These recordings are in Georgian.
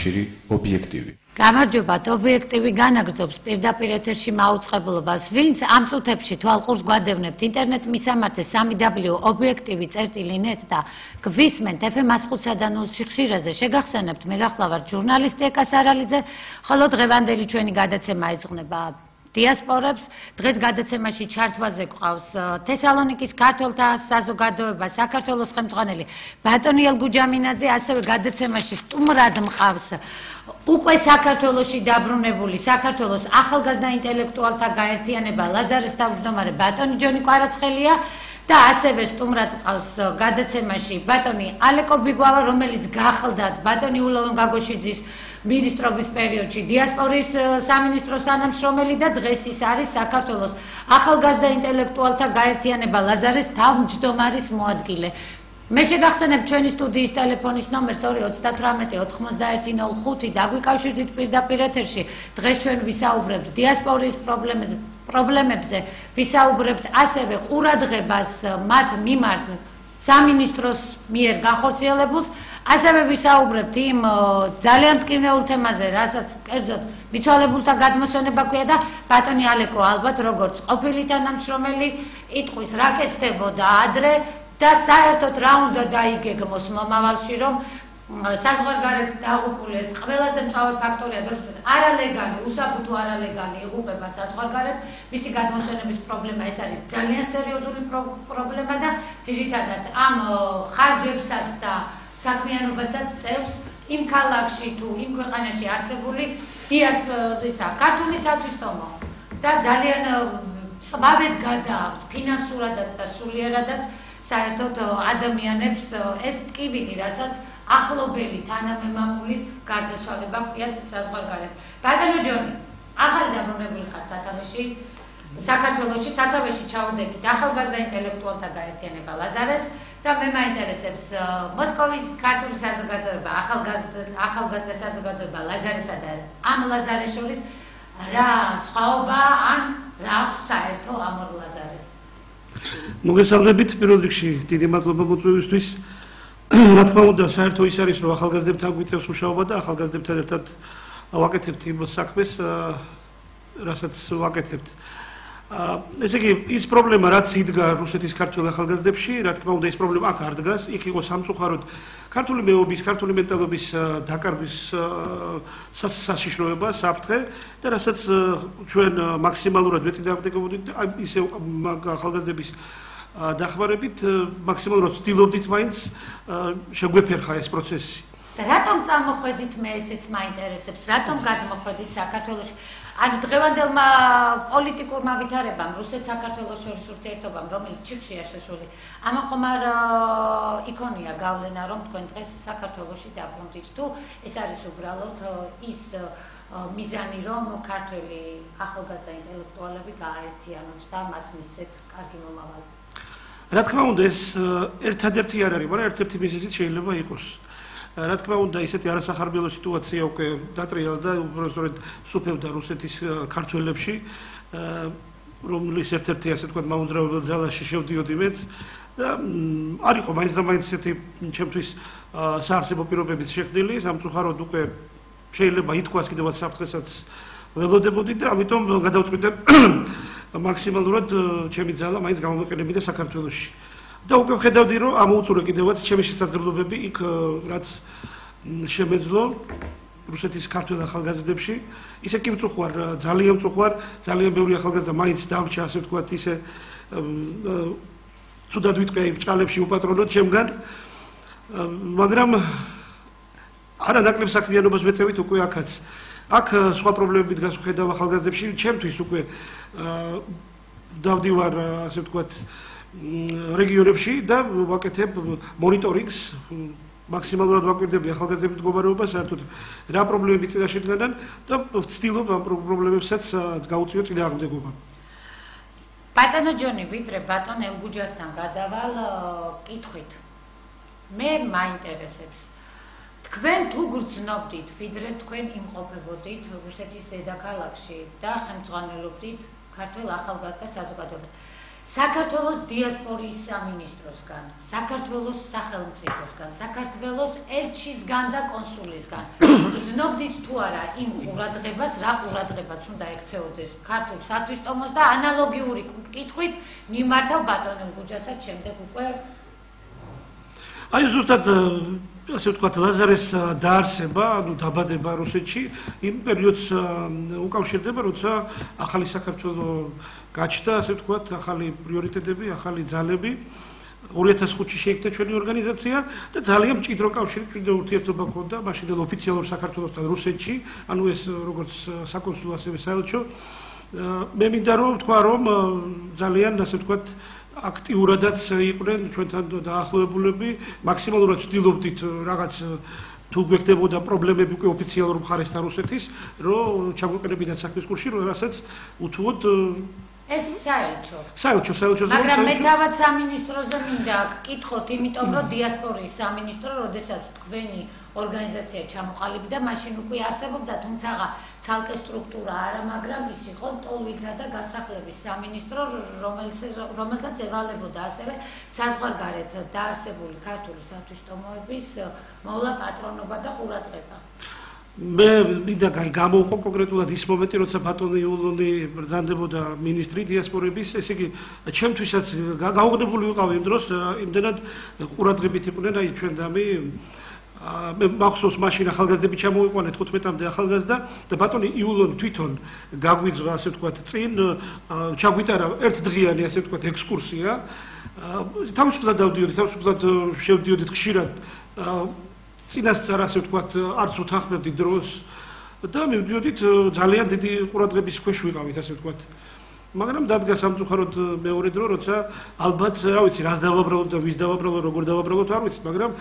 კავშირი ობიექტივი. გამარჯობათ, ობიექტივი განაგრძობს პირდაპირ ეთერში მაუწყებლობას, ვინც ამ წუთებში თვალყურს გვადევნებთ ინტერნეტ მისამართზე www.obiektivi.net და გვისმენთ FM 105.0-ში ხშირაზე შეგახსენებთ, მე გახლავართ ჟურნალისტი ეკა სარალიძე, ხოლო დღევანდელი ჩვენი გადაცემა ეძღვნება დიასპორებს. დღეს გადაცემაში ჩართვაზე გვყავს თესალონიკის ქართველთა საზოგადოება, საქართველოს ხელმძღვანელი ბატონი ელგუჯამინაძე, ასევე გადაცემაში სტუმრად მყავს უკვე საქართველოში დაბრუნებული საქართველოს ახალგაზრდა ინტელექტუალთა გაერთიანება ლაზარეს თავმჯდომარე ბატონი ჯონი კვარაცხელია და ასევე სტუმრად მყავს გადაცემაში ბატონი ალეკო ბიგვავა, რომელიც გახლდათ ბატონი ულოვან გაგოშიძის მინისტრობის პერიოდში დიასპორის სამინისტროს თანამშრომელი და დღეს ის არის საქართველოს ახალგაზრდა ინტელექტუალთა გაერთიანება ლაზარეს თავმჯდომარის მოადგილე. მე შეგახსენებ ჩვენი სტუდიის ტელეფონის ნომერს 2389105 დაგვიკავშირდით პირდაპირ ეთერში. დღეს ჩვენ ვისაუბრებთ დიასპორის პრობლემებზე, ვისაუბრებთ ასევე ყურადღებას მათ მიმართ სამინისტროს მიერ განხორციელებულს, ასევე ვისაუბრებთ იმ ძალიან მტკივნეულ თემაზე, რასაც კერძოდ მიცვალებულთა გადმოსვენება ქვია და ბატონი ალეკო ალბათ როგორც ყოფილი თანამშრომელი იტყვის რა კეთდებოდა ადრე და საერთოდ რა უნდა დაიგეგმოს მომავალში, რომ საზღვარგარეთ დაღუპულეს ყველაზე მწვავე ფაქტორია, როდესაც არალეგალი, უსაბუთო არალეგალი იღუპება საზღვარგარეთ, მისი გადმოსვენების პრობლემა ეს არის ძალიან სერიოზული პრობლემა და ძირითადად ამ ხარჯებსაც და საქმიანობასაც წევს იმ ქალაქში თუ იმ ქვეყანაში არსებული დიასპორისა, ქართული სათვისტომო და ძალიან წვავედ გადააქვთ ფინანსურადაც და სულიერადაც საერთოდ ადამიანებს ეს ტკივილი, რასაც ახლობელი თანამემამულის გარდაცვალება ჰქვიათ საზღვარგარეთ. ბატონო ჯონი, ახალი დაბრუნებული ხართ საქართველოში, სათავეში ჩაუდექით ახალგაზრდა ინტელექტუალთა გაერთიანება ლაზარეს და მე მაინტერესებს მოსკოვის ქართული საზოგადოება, ახალგაზრდა საზოგადოება ლაზარესა და ამ ლაზარეს შორის რა სხვაობა ან რა აქვს საერთო ამ ორ ლაზარეს? მოგესალმებით, პირველ რიგში დიდი მადლობა მოწვევისთვის. რა თქმა უნდა, საერთო ის არის, რომ ახალგაზრდებთან გვიწევს მუშაობა და ახალგაზრდებთან ერთად ვაკეთებთ იმ საქმეს, რასაც ვაკეთებთ. ესე იგი, ის პრობლემა, რაც იდგა რუსეთის ქართველ ახალგაზრდებში, რა თქმა უნდა, ის პრობლემა აქ არ დგას, იქ იყო სამწუხაროდ ქართული მეობის, ქართული მენტალობის დაკარგვის საშიშროება, საფრთხე და რასაც ჩვენ მაქსიმალურად ვეწინააღმდეგებოდით, ისე ახალგაზრდების დახმარებით, მაქსიმალურად ვცდილობდით მაინც შეგვეფერხა ეს პროცესი. და რატომ წამოხვედით, მე ესეც მაინტერესებს, რატომ გადმოხვედით საქართველოში? ანუ დღევანდელმა პოლიტიკურმა ვითარებამ, რუსეთ-საქართველოს შორის ურთიერთობამ, რომელიც ჩიხშია შესული, ამან ხომ არ იქონია გავლენა, რომ თქვენ დღეს საქართველოში დაბრუნდით, თუ ეს არის უბრალოდ ის მიზანი, რომ ქართველი ახალგაზრდა ინტელექტუალები გააერთიანოთ და მათ მისცეთ კარგი მომავალი? რა თქმა უნდა, ეს ერთადერთი არ არის, მაგრამ ერთ-ერთი მიზეზით შეიძლება იყოს. რა თქმა უნდა, ისეთი არასახარბიელო სიტუაცია უკვე დატრიალა და უბრალოდ სუფევდა რუსეთის ქართველებში, რომლის ერთ-ერთი ასე ვთქვათ მაუნძრავებელ ძალაში შევდიოდი მეც და არ იყო მაინც და მაინც ესეთი ჩემთვის საარსებო პირობებით შექმნილი, სამწუხაროდ უკვე შეიძლება ითქვას კიდევაც საფრთხესაც ველოდებოდი და ამიტომ გადავწყვიტე მაქსიმალურად ჩემი ძალა მაინც გამოვიყენებინა საქართველოში. და უკვე ვხედავდი, რომ ამოუწურე კიდევაც ჩემი შესაძლებლობები იქ, რაც შემეძლო რუსეთის ქართველ ახალგაზრდებში. ისე კი მწუხვარ, ძალიან მწუხვარ, ძალიან ბევრი ახალგაზრდა მაინც დამრჩა, ასე ვთქვათ, ისე ცუდად ვიტყვი ბრჭყალებში უპატრონოდ ჩემგან, მაგრამ არანაკლებ საქმიანობას ვეწევით უკვე აქაც. აქ სხვა პრობლემები დგას ვხედავ ახალგაზრდებში, ჩემთვის უკვე დავდივარ, ასე ვთქვათ, რეგიონებში და ვაკეთებ მონიტორინგს, მაქსიმალურად ვაკვირდები ახალგაზრდების მდგომარეობას, საერთოდ რა პრობლემები წინაშე დგანან და ვცდილობ ამ პრობლემებსაც გაუწიო წინააღმდეგობა. ბატონო ჯონი, ვიდრე ბატონ ელგუჯასთან გადავალ კითხვით. მე მაინტერესებს თქვენ თუ გრძნობდით, ვიდრე თქვენ იმყოფებოდით რუსეთის დედაქალაქში და ხელმძღვანელობდით ქართველ ახალგაზრდა საზოგადოებას. საქართველოს დიასპორის სამინისტროსგან, საქართველოს სახელმწიფოსგან, საქართველოს ელჩისგან და კონსულისგან. გრძნობდით თუ არა იმ ყურადღებას, რა ყურადღებაც უნდა ექცეოდეს ქართულ სათვისტომოს და ანალოგიური კითხვით მიმართავ ბატონ გუჯასაც შემდეგ უკვე აი ზუსტად ასე ვთქვათ ლაზარეს დაარსება, ანუ დაბადება რუსეთში იმ პერიოდს უკავშირდება, როცა ახალი საქართველო გაჩნდა, ასე ვთქვათ, ახალი პრიორიტეტები, ახალი ძალები. 2005-ში შეიქმნა ჩვენი ორგანიზაცია და ძალიან მჭიდრო კავშირი, მჭიდრო ურთიერთობა ჰქონდა მაშინდელ ოფიციალურ საქართველოსთან რუსეთში, ანუ ეს როგორც საკონსულო, ასევე საელჩო. მე მინდა რომ ვთქვა, რომ ძალიან ასე ვთქვათ აქტიურადაც იყვნენ ჩვენთან დაახლოებულები, მაქსიმალურად ვცდილობდით რაღაც თუ გვექნებოდა პრობლემები უკვე ოფიციალურ მხარესთან რუსეთის, რომ ჩაგვეყენებინათ საქმის კურსში, რასაც უთუოდ ეს საელჩო. საელჩოზე. მაგრამ მე თავად სამინისტროზე მინდა გკითხოთ, იმიტომ რომ დიასპორის სამინისტრო, როდესაც თქვენი ორგანიზაცია ჩამოყალიბდა, მაშინ უკვე არსებობდა, თუმცა ცალკე სტრუქტურა არა, მაგრამ ის იყო ტოლვილთა და განსახლების სამინისტრო, რომელსაც ევალებოდა ასევე საზღვარგარეთ დაარსებული ქართული სათვისტომოების მოვლა პატრონობა და ყურადღება. მე მინდა გამოვყო კონკრეტულად ის მომენტი, როცა ბატონი იულონი ბრძანდებოდა მინისტრი დიასპორების, ესე იგი, ჩემთვისაც გაუგნებული ვიყავი იმ დროს, იმდენად ყურადღებით იყვნენ აი ჩვენ დამი მე მახსოვს მაშინ ახალგაზრდები ჩამოიყვანეთ 15-მდე ახალგაზრდა და ბატონი იულონი თვითონ გაგვიძღა, ასე ვთქვათ, წინ ჩაგვიტარა ერთდღიანი, ასე ვთქვათ, ექსკურსია. თავისუფლად დავდიოდით, თავისუფლად შევდიოდით ხშირად წინასწარ, ასე ვთქვათ, არც უთანხმებდით დროს და მივდიოდით ძალიან დიდი ყურადღების ქვეშ ვიყავით, ასე ვთქვათ. მაგრამ დადგა სამწუხაროდ მეორე დრო, როცა ალბათ, რა ვიცი, რას დავაბრალოთ და ვის დავაბრალოთ, როგორ დავაბრალოთ, არ ვიცი, მაგრამ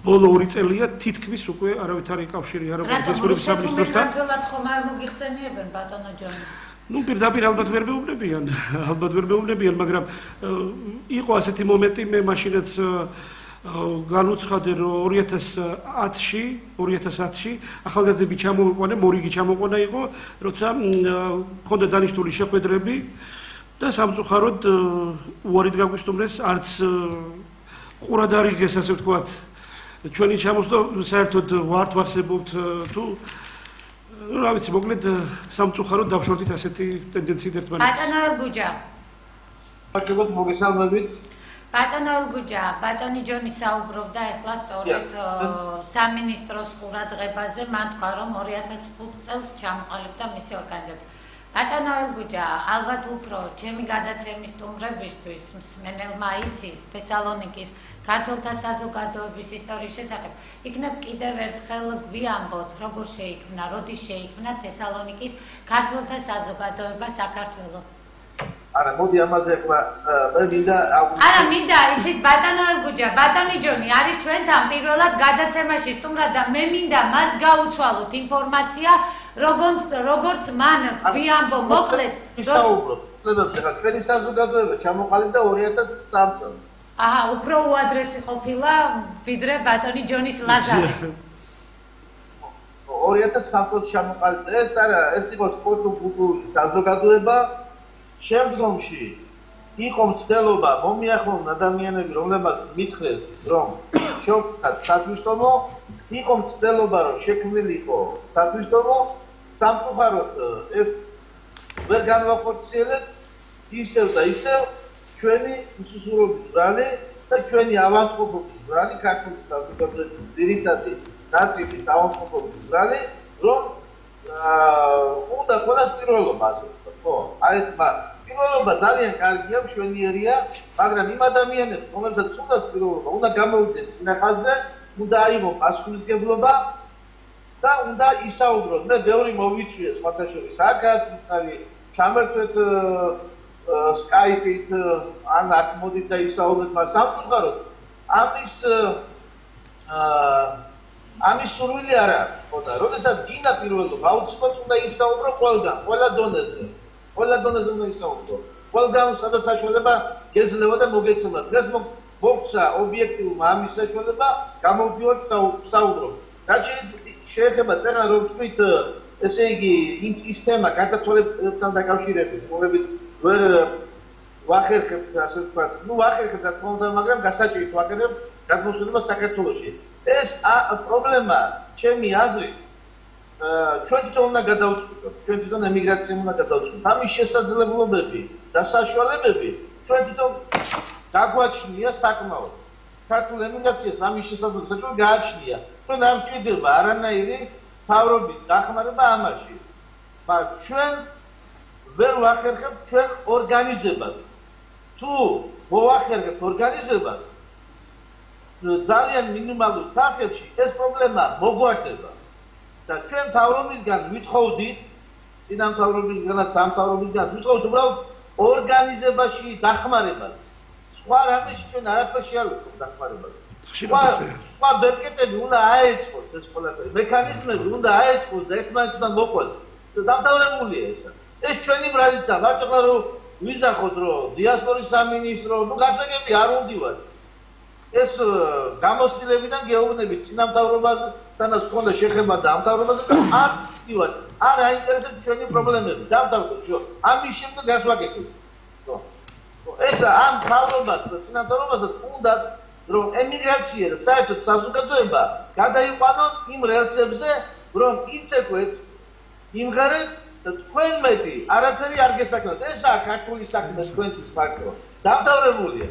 ბოლო 2 წელია თითქმის უკვე არავით არ იკავშირი არა დიასპორების სამინისტროსთან. რატომ ხომ არ მოგიხსენიებენ ბატონო ჯონი? ნუ პირდაპირ ალბათ ვერ მეუბნებიან, მაგრამ იყო ასეთი მომენტი, მე მაშინაც განუცხადე, რომ 2010-ში ახალგაზრდები ჩამოვიყვანენ, მორიგი ჩამოყვანა იყო, როცა მქონდა დანიშნული შეხვედრები და სამწუხაროდ უარით გაგვისტუმრეს, არც ყურად არ იღეს, ასე ვთქვათ, ჩვენი ჩამოსვლა, საერთოდ ვართ ვარსებობთ თუ რა ვიცი, მოკლედ სამწუხაროდ დავშორდით ასეთი ტენდენციით ერთმანეთს. ბატონო ელგუჯა. აკეთოთ მოგესალმებით. ბატონო ელგუჯა, ბატონი ჯონი საუბრობდა ახლა სწორედ სამინისტროს ყურადღებაზე, მან თქვა, რომ 2005 წელს ჩამოყალიბდა მისი ორგანიზაცია. ბატონო ელგუჯა, ალბათ უფრო ჩემი გადაცემის სტუმრებისთვის მსმენელმა იცის თესალონიკის ქართველთა საზოგადოების ისტორიის შესახებ. იქნებ კიდევ ერთხელ გვიამბოთ, როგორ შეიქმნა, როდის შეიქმნა თესალონიკის ქართველთა საზოგადოება საქართველოს. არა, მოდი ამაზე ახლა მე მინდა არა, მინდა იცით ბატონო ელგუჯა, ბატონი ჯონი არის ჩვენთან პირველად გადაცემაში სტუმრად და მე მინდა მას გაუცვალოთ ინფორმაცია, როგორც მან გვიამბო მოკლედ. ისაუბროთ, ხედავთ ახლა თქვენი საზოგადოება ჩამოყალიბდა 2003 წელს. აჰა, უფრო უადრესი ყოფილა ვიდრე ბატონი ჯონის ლაზარე. 2003 წელს ჩამოყალიბდა, ეს არა, ეს იყო სპორტული საზოგადოება. შემდგომში იყო მცდელობა მომიახლონ ადამიანები, რომლებმაც მითხრეს, რომ შეუქმნათ სათვისტომო, იყო მცდელობა, რომ შექმნილიყო სათვისტომო, სამწუხაროდ ეს ვერ განვახორციელეთ ისევ და ისევ ჩვენი უსუსურობის ბრალი და ჩვენი ავადმყოფობის ბრალი, ქართული საზოგადოების ძირითადი ნაწილის ავადმყოფობის ბრალი, რომ უნდა ყველას პირველობა, ასე ვთქვათ, ხო? აი ეს პირველობა ძალიან კარგია, მშვენიერია, მაგრამ იმ ადამიანებს, რომელსაც უნდა პირველობა, უნდა გამოვიდნენ წინახაზზე, უნდა აიღონ პასუხისმგებლობა და უნდა ისაუბრონ. მე ბევრი მოვიწვიე სხვათა შორის აქაც, ჩამერთვეთ Skype-ით, ან აქ მოდით და ისაუბრეთ, მაგრამ სამწუხაროდ ამის სურვილი არ აქვს. ხოდა, როდესაც გინდა პირველობა, აუცილებლად უნდა ისაუბრო ყველგან, ყველა დონეზე. ყველა დონეზე უნდა ისაუბრო. ყველგან სადაც საშუალება გეძლევა და მოგეცემა. დღეს მოგცა ობიექტიურმა ამის საშუალება, გამოვდივართ საუბრობ. რაც შეეხება წერა, რომ თქვით, ესე იგი, ის თემა გარდაცვალებასთან დაკავშირებით, რომლებიც ვერ ვახერხებთ ასე ვთქვათ, ნუ ვახერხებთ რა თქმა უნდა, მაგრამ გასაჭირით ვახერხებთ გადმოსვლება საქართველოში. ეს პრობლემა ჩემი აზრით ჩვენ თვითონ უნდა გადავწყვიტოთ, ჩვენ თვითონ ემიგრაციამ უნდა გადავწყვიტოთ. ამის შესაძლებლობები და საშუალებები ჩვენ თვითონ გაგვაჩნია საკმაოდ. ქართულ ემიგრაციას ამის შესაძლებლობა ჩვენ გააჩნია. ჩვენ არ გვჭირდება არანაირი მთავრობის დახმარება ამაში. მაგრამ ჩვენ ვერ ვახერხებთ ჩვენ ორგანიზებას. თუ მოვახერხებთ ორგანიზებას, ძალიან მინიმალურ თანხებში ეს პრობლემა მოგვარდება. და ჩვენ მთავრობისგან ვითხოვდით, წინა მთავრობისგანაც სამთავრობისგან ვითხოვდით უბრალოდ ორგანიზებაში დახმარებას. სხვა რამეში ჩვენ არაფერში არ ვიქნებით დახმარებას. სხვა ბერკეტები უნდა აეწყოს ეს ყველაფერი. მექანიზმები უნდა აეწყოს და ერთმანეთთან მოყვას. დამთავრებულია ეს. ეს ჩვენი ბრალიცაა, მარტო ხარ ვიზახოთ რომ დიასპორის სამინისტრო, ნუ გასაგები არ უნდივარ. ეს გამოსtildeებიდან გეუბნებით წინა მთავრობასთანაც ჰქონდა შეხება და ამ მთავრობაზე არ ვდივარ. არ აინტერესებს ჩვენი პრობლემები. დავდავდეთ, ამის შემდეგ გას ვაკეთებ. ეს ამ მთავრობას და წინა მთავრობასაც უნდა რომ ემიგრაცია და საერთოდ საზოგადოება გადაიყვანონ იმ რელსებზე, რომ იცეკვეთ, იმღერეთ და თქვენ მეტი არაფერი არ გესაქმნათ. ესაა ქართული საქმე თქვენთვის ფაქტო. დამთავრებულია.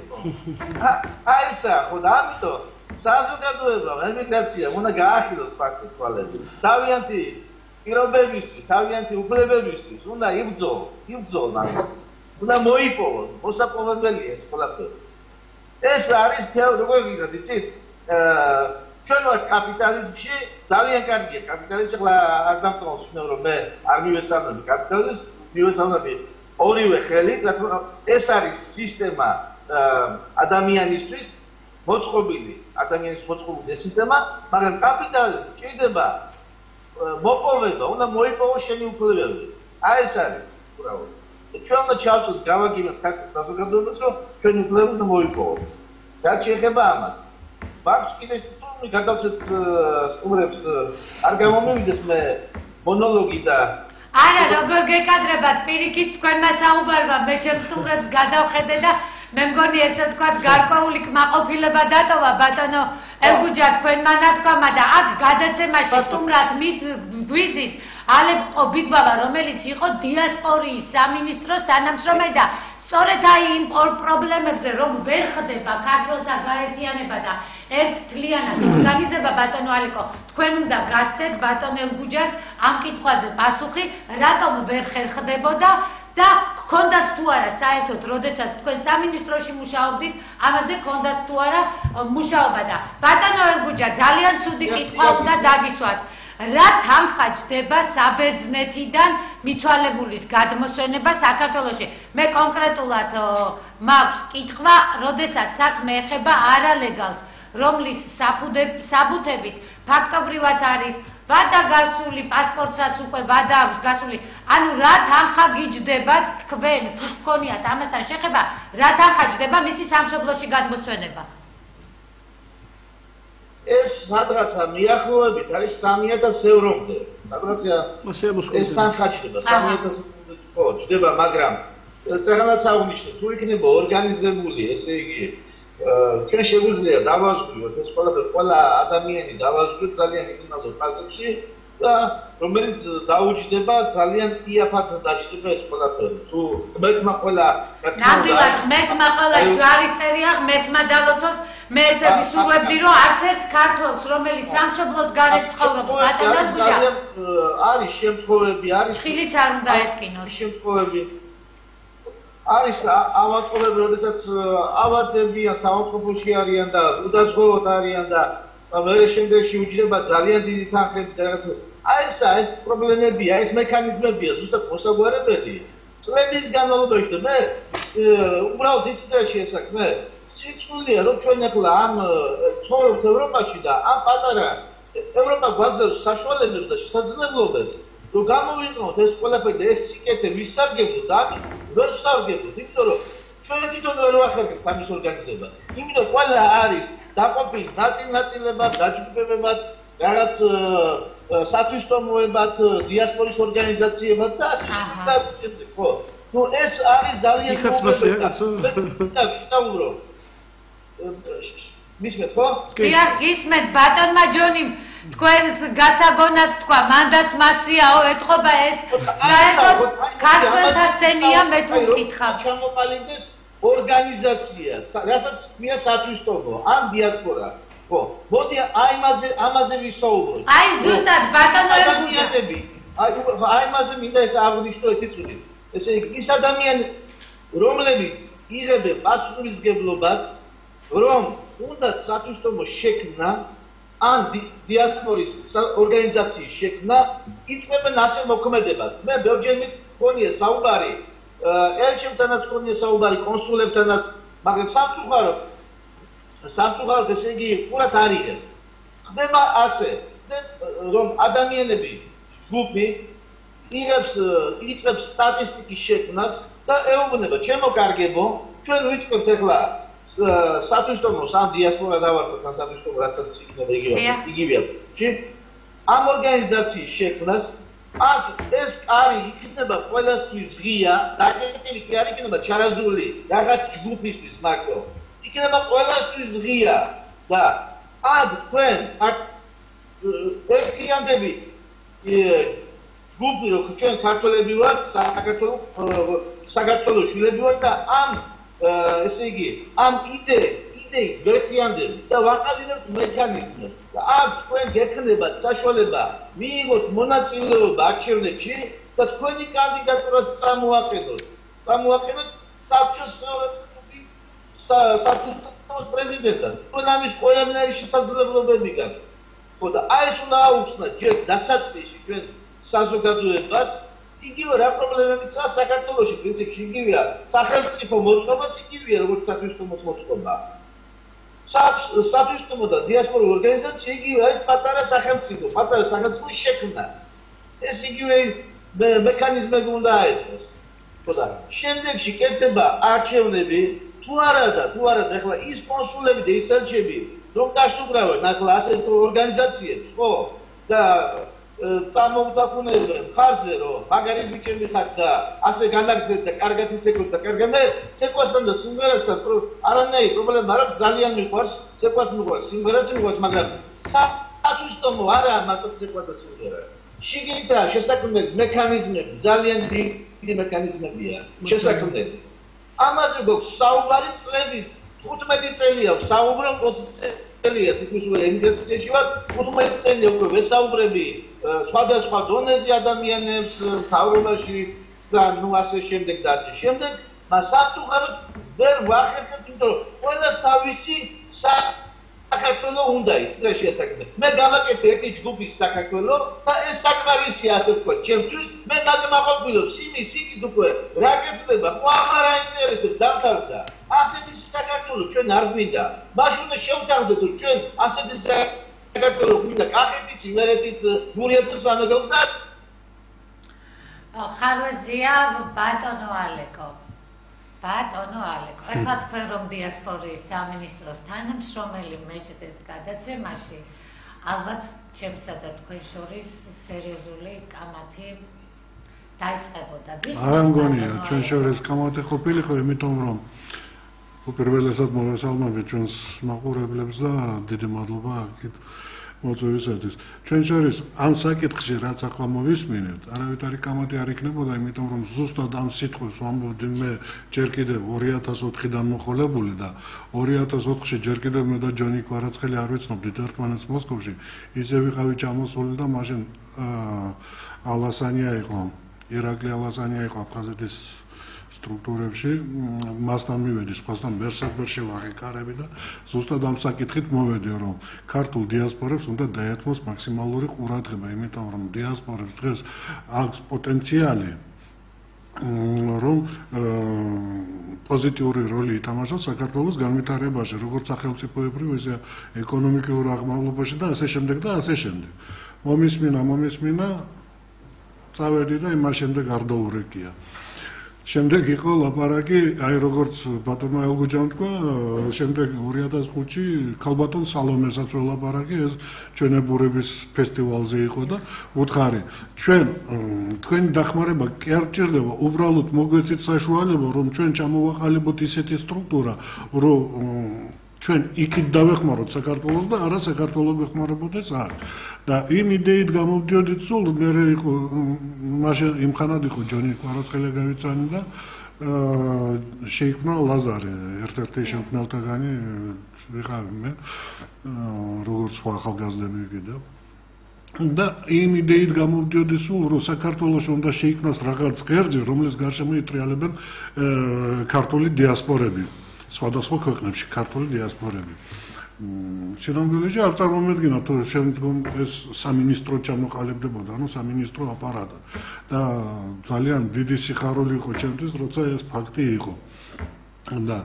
აი ესაა, ხო და ამიტომ საზოგადოება ემიგრაცია უნდა გაახილოს ფაქტის თვალები. თავიანთი პირობებისთვის, თავიანთი უფლებებისთვის უნდა იბრძოლონ ამით. უნდა მოიპოვონ, მოსაპოვებელია ეს ყველაფერი. ეს არის როგორ ვიგად, იცით? ჩვენ ვართ კაპიტალიზმში, ძალიან კარგია კაპიტალიზმი, ახლა არ დამწუხოს რომ მე არ მივესალმები კაპიტალიზმს, მივესალმები ორივე ხელით, ეს არის სისტემა ადამიანისთვის მოწყობილი, ადამიანის მოწყობილი სისტემა, მაგრამ კაპიტალიზმი ჭირდება მოპოვება, უნდა მოიპოვოს შენი უფლებები. აი ეს არის უბრალოდ. ჩვენ უნდა ჩავწვით, გავაგინოთ ქართულ საზოგადოებას, რომ ჩვენი უფლებები უნდა მოიპოვოთ. რაც შეეხება ამას. მაქვს კიდე თუ გადავცეთ სტუმრებს არ გამომივიდეს მე მონოლოგი და არა, როგორ გეკადრებათ, პირიქით თქვენმა საუბარმა მე ჩემს სტუმრებს გადავხედე და მე მგონი ესე ვთქვათ, გარკვეული კმაყოფილება დატოვა ბატონო ელგუჯა თქვენმა ნათქვამა და აქ გადაცემაში სტუმრად გვიზის ალებ ყობიგვავა, რომელიც იყო დიასპორიის სამინისტროს თანამშრომელი და სწორედ აი იმ პრობლემებზე რომ ვერ ხდება ქართველთა გაერთიანება და ერთთლიანად ორგანიზება ბატონო ალიკო, თქვენ უნდა გასცეთ ბატონ ელგუჯას ამ კითხვაზე პასუხი, რატომ ვერ ხერხდებოდა და გქონდათ თუ არა საერთოდ, როდესაც თქვენ სამინისტროში მუშაობდით, ამაზე გქონდათ თუ არა მუშაობა და ბატონო ელგუჯა, ძალიან ცუდი კითხვა უნდა დაგისვათ. რა თანხა ჯდება საბერძნეთიდან მიცვალებულის გადმოსვენება საქართველოში? მე კონკრეტულად მაქვს კითხვა, როდესაც საქმე ეხება არალეგალს, რომლის საბუთებით ფაქტობრივად არის ვადა გასული, პასპორტსაც უკვე ვადა აქვს გასული. ანუ რა თანხა გიჯდებათ თქვენ, თუ გქონიათ ამასთან შეხება, რა თანხა ჯდება მისი სამშობლოში გადმოსვენება? ეს სადღაცა მიახლოებით არის 3000 ევრომდე. სადღაცა ეს თანხა ჯდება 3000 ხო, ჯდება, მაგრამ წეგანაც აღნიშნე, თუ იქნება ორგანიზებული, ესე იგი ჩვენ შეგვიძლია დავაზღვიოთ ეს ყველაფერი, ყველა ადამიანი დავაზღვიოთ ძალიან მინიმალურ ფაზებში და რომელიც დაუჯდება ძალიან იაფად დაჯდება ეს ყველაფერი. თუ ღმერთმა ყველა ნამდვილად ღმერთმა ყველა ჯვარისწერია, ღმერთმა დალოცოს. მე ესე ვისურვებდი, რომ არც ერთ ქართველს, რომელიც სამშობლოს გარეთ ცხოვრობს, ბატონ ელგუჯა, არის შემთხვევები, არის ჭხილიც არ უნდა ეთკინოს. შემთხვევები არის ავადმყოფები, როდესაც ავადდებიან, საავადმყოფოში არიან და უდაზღვევოდ არიან და მერე შემდეგში უჯდება ძალიან დიდი თანხები და რაღაცა. აი ეს პრობლემებია, ეს მექანიზმებია, ზუსტად მოსაგვარებელი. წლების განმავლობაში და მე უბრალოდ იცით რა შეესაქმე? სიცოცხლეა რომ ჩვენ ახლა ამ ცხოვრობთ ევროპაში და ამ პატარა ევროპა გვაძლევს საშუალებებს და შესაძლებლობებს რომ გამოვიყენოთ ეს ყველაფერი და ეს სიკეთე ვისარგებლოთ და ამით ვერ ვსარგებლოთ, იმიტომ რომ ჩვენ თვითონ ვერ ვახერხებთ ამის ორგანიზებას. იმიტომ ყველა არის დაყოფილი ნაწილ-ნაწილებად, დაჯგუფებებად, რაღაც სათვისტომოებად, დიასპორის ორგანიზაციებად და ასე შემდეგ, ხო? ნუ ეს არის ძალიან იქაც მასეა კაცო. და ვისაუბრო. მისმენთ ხო? დიახ, გისმენთ ბატონმა ჯონიმ თქვენს გასაგონად თქვა, მანდაც მასიაო, ეთყობა ეს საერთოდ ქართველთა სენია მე თუ მკითხავ. ჩამოყალიბდეს ორგანიზაცია, რასაც ქვია სათვისტომო, ან დიასპორა. ხო, მოდი ამაზე ვისაუბროთ. აი ზუსტად ბატონო ადამიანები, აი ამაზე მინდა ეს აღვნიშნო ეთიცული. ესე იგი, ის ადამიანები, რომლებიც იღებენ პასუხისმგებლობას, რომ უნდა სათვისტომო შექმნა ან დიასპორის ორგანიზაციის შექმნა, იწყებენ ასე მოქმედებას. მე ბევრჯერ მქონია საუბარი, ელჩებთანაც მქონია საუბარი, კონსულებთანაც, მაგრამ სამწუხაროდ ესე იგი ყურად არ იღებს. ხდება ასე, რომ ადამიანები ჯგუფი იწყებს სტატისტიკის შექმნას და ეუბნება, ჩემო კარგებო, ჩვენ ვიწყებთ ახლა სათვისტომოს ან დიასპორა დავარქვათ ან სათვისტომო რასაც იქნება იგივეა. ამ ორგანიზაციის შექმნას აქ ეს კარი იქნება ყველასთვის ღია, დაკეტილი კი არ იქნება ჩარაზული რაღაც ჯგუფისთვის მარტო. იქნება ყველასთვის ღია და აქ თქვენ აქ ერთიანდები ჯგუფი რო ჩვენ ქართველები ვართ, საქართველოს შვილები ვართ და ამ ესე იგი, ამ იდეით ვერთიანდები და ვაყალიბებთ მექანიზმებს და აქ თქვენ გექნებათ საშუალება მიიღოთ მონაწილეობა არჩევნებში და თქვენი კანდიდატურა წამოაყენოთ საბჭოს პრეზიდენტად. თქვენ ამის ყველანაირი შესაძლებლობები გაქვთ. ხო და აი ეს უნდა აუხსნათ ჯერ დასაწყისში ჩვენ საზოგადოებას. იგივე რა პრობლემებიც აქვს საქართველოში, პრინციპში იგივეა. სახელმწიფო მოწყობაც იგივეა, როგორც სათვისტომოს მოწყობა. სათვისტომო და დიასპორული ორგანიზაცია იგივე არის პატარა სახელმწიფოს შექმნა. ეს იგივე მექანიზმები უნდა აეწყოს. ხო და შემდეგში კეთდება არჩევნები, თუ არა ახლა ის კონსულები და ის ელჩები რომ დაშუქრავენ ახლა ასეთ ორგანიზაციებს, ხო და წამოვდაყუნებენ ხარზე რომ მაგარი ბიჭები ხართ და ასე განაგზეთ და კარგად ისეკოთ და კარგად მე ცეკვასთან და სიმღერასთან არანაირი პრობლემა არ აქვს, ძალიან მიყვარს ცეკვას მიყვარს სიმღერაც მიყვარს, მაგრამ სათვისტომო არა მარტო ცეკვა და სიმღერა. შიგნითა შესაქმნელი მექანიზმები ძალიან დიდი მექანიზმებია შესაქმნელი. ამაზე გვაქვს საუბარი წლების 15 წელია საუბრობ პროცესია თითქმის ემიგრაციაში ვარ 15 წელი უკვე ვესაუბრები სხვადასხვა დონეზე ადამიანებს თავრობაში და ნუ ასე შემდეგ და ასე შემდეგ მას სამწუხაროდ ვერ ვახერხებ თვითონ ყველა თავისი საქართველო უნდა იწყდეს შესაქმნელი. მე გავაკეთე ერთი ჯგუფის საქართველო და ეს საკმარისია ასე ვთქვათ ჩემთვის. მე გადმაყოფილებს იმის იქით უკვე რა კეთდება, აღარ აინტერესებს დამთავრდა. ასეთი საქართველო ჩვენ არ გვინდა. მაშინ უნდა შევთავაზოთ რომ ჩვენ ასეთი საქართველო გვინდა კახეთის, იმერეთის, გურიეთის სამეგრელოს და ხარვეზია ბატონო ალეკო. ეხლა თქვენ რომ დიასპორიის სამინისტროს თანამშრომელი მეჯდეთ გადაცემაში, ალბათ ჩემსა და თქვენ შორის სერიოზული კამათი დაიწყებოდა. არ მგონია, ჩვენ შორის კამათი ყოფილიყო, იმიტომ რომ უპირველესად მოვესალმებით ჩვენს მაყურებლებს და დიდი მადლობა აქეთ მოწვევისათვის. ჩვენ შორის ამ საკითხში რაც ახლა მოვისმინეთ, არავითარი კამათი არ იქნებოდა, იმიტომ რომ ზუსტად ამ სიტყვებს ვამბობდი მე ჯერ კიდევ 2004-დან მოყოლებული და 2004-ში ჯერ კიდევ მე და ჯონი კვარაცხელი არ ვიცნობდით ერთმანეთს მოსკოვში, ისე ვიყავი ჩამოსული და მაშინ ალასანია იყო, ირაკლი ალასანია იყო აფხაზეთის სტრუქტურებში, მასთან მივედი სხვასთან ბერსაბერში ვაღეკარები და ზუსტად ამ საკითხით მოვედი, რომ ქართულ დიასპორებს უნდა დაეთმოს მაქსიმალური ყურადღება, იმიტომ რომ დიასპორებს დღეს აქვს პოტენციალი, რომ პოზიტიური როლი ითამაშოს საქართველოს განვითარებაში, როგორც სახელმწიფოებრივ, ისე ეკონომიკურ აღმავლობაში და ასე შემდეგ და ასე შემდეგ. მომისმინა, წავედი და იმას შემდეგ არ დაურეკია. შემდეგ იყო ლაპარაკი, აი როგორც ბატონმა ელგუჯამ თქვა, შემდეგ 2005-ში ქალბატონ სალომესაც ველაპარაკი, ეს ჩვენებურების ფესტივალზე იყო და უთხარი, თქვენი დახმარება კი არ ჭირდება, უბრალოდ მოგვეცით საშუალება, რომ ჩვენ ჩამოვაყალიბოთ ისეთი სტრუქტურა, რომ ჩვენ იქით დავეხმაროთ საქართველოს და არა საქართველოს ვეხმარებოდეს არ. და იმ იდეით გამოვდიოდით სულ მე იყო მაშინ იმხანად იყო ჯონი კვარაცხელიაგავიცანი და შეიქმნა ლაზარე ერთ-ერთი შემქმნელთაგანი ვიყავი მე როგორც სხვა ახალგაზრდები კიდევ და იმ იდეით გამოვდიოდი სულ რომ საქართველოში უნდა შეიქმნას რაღაც ღერძი რომლის გარშემო იტრიალებენ ქართული დიასპორები სხვადასხვა ქვეყნებში ქართული დიასპორები. Სინამდვილეში არ წარმომედგინა თუ შემდგომ ეს სამინისტრო ჩამოყალიბდებოდა, ანუ სამინისტრო აპარატი და ძალიან დიდი სიხარული იყო ჩემთვის, როცა ეს ფაქტი იყო. და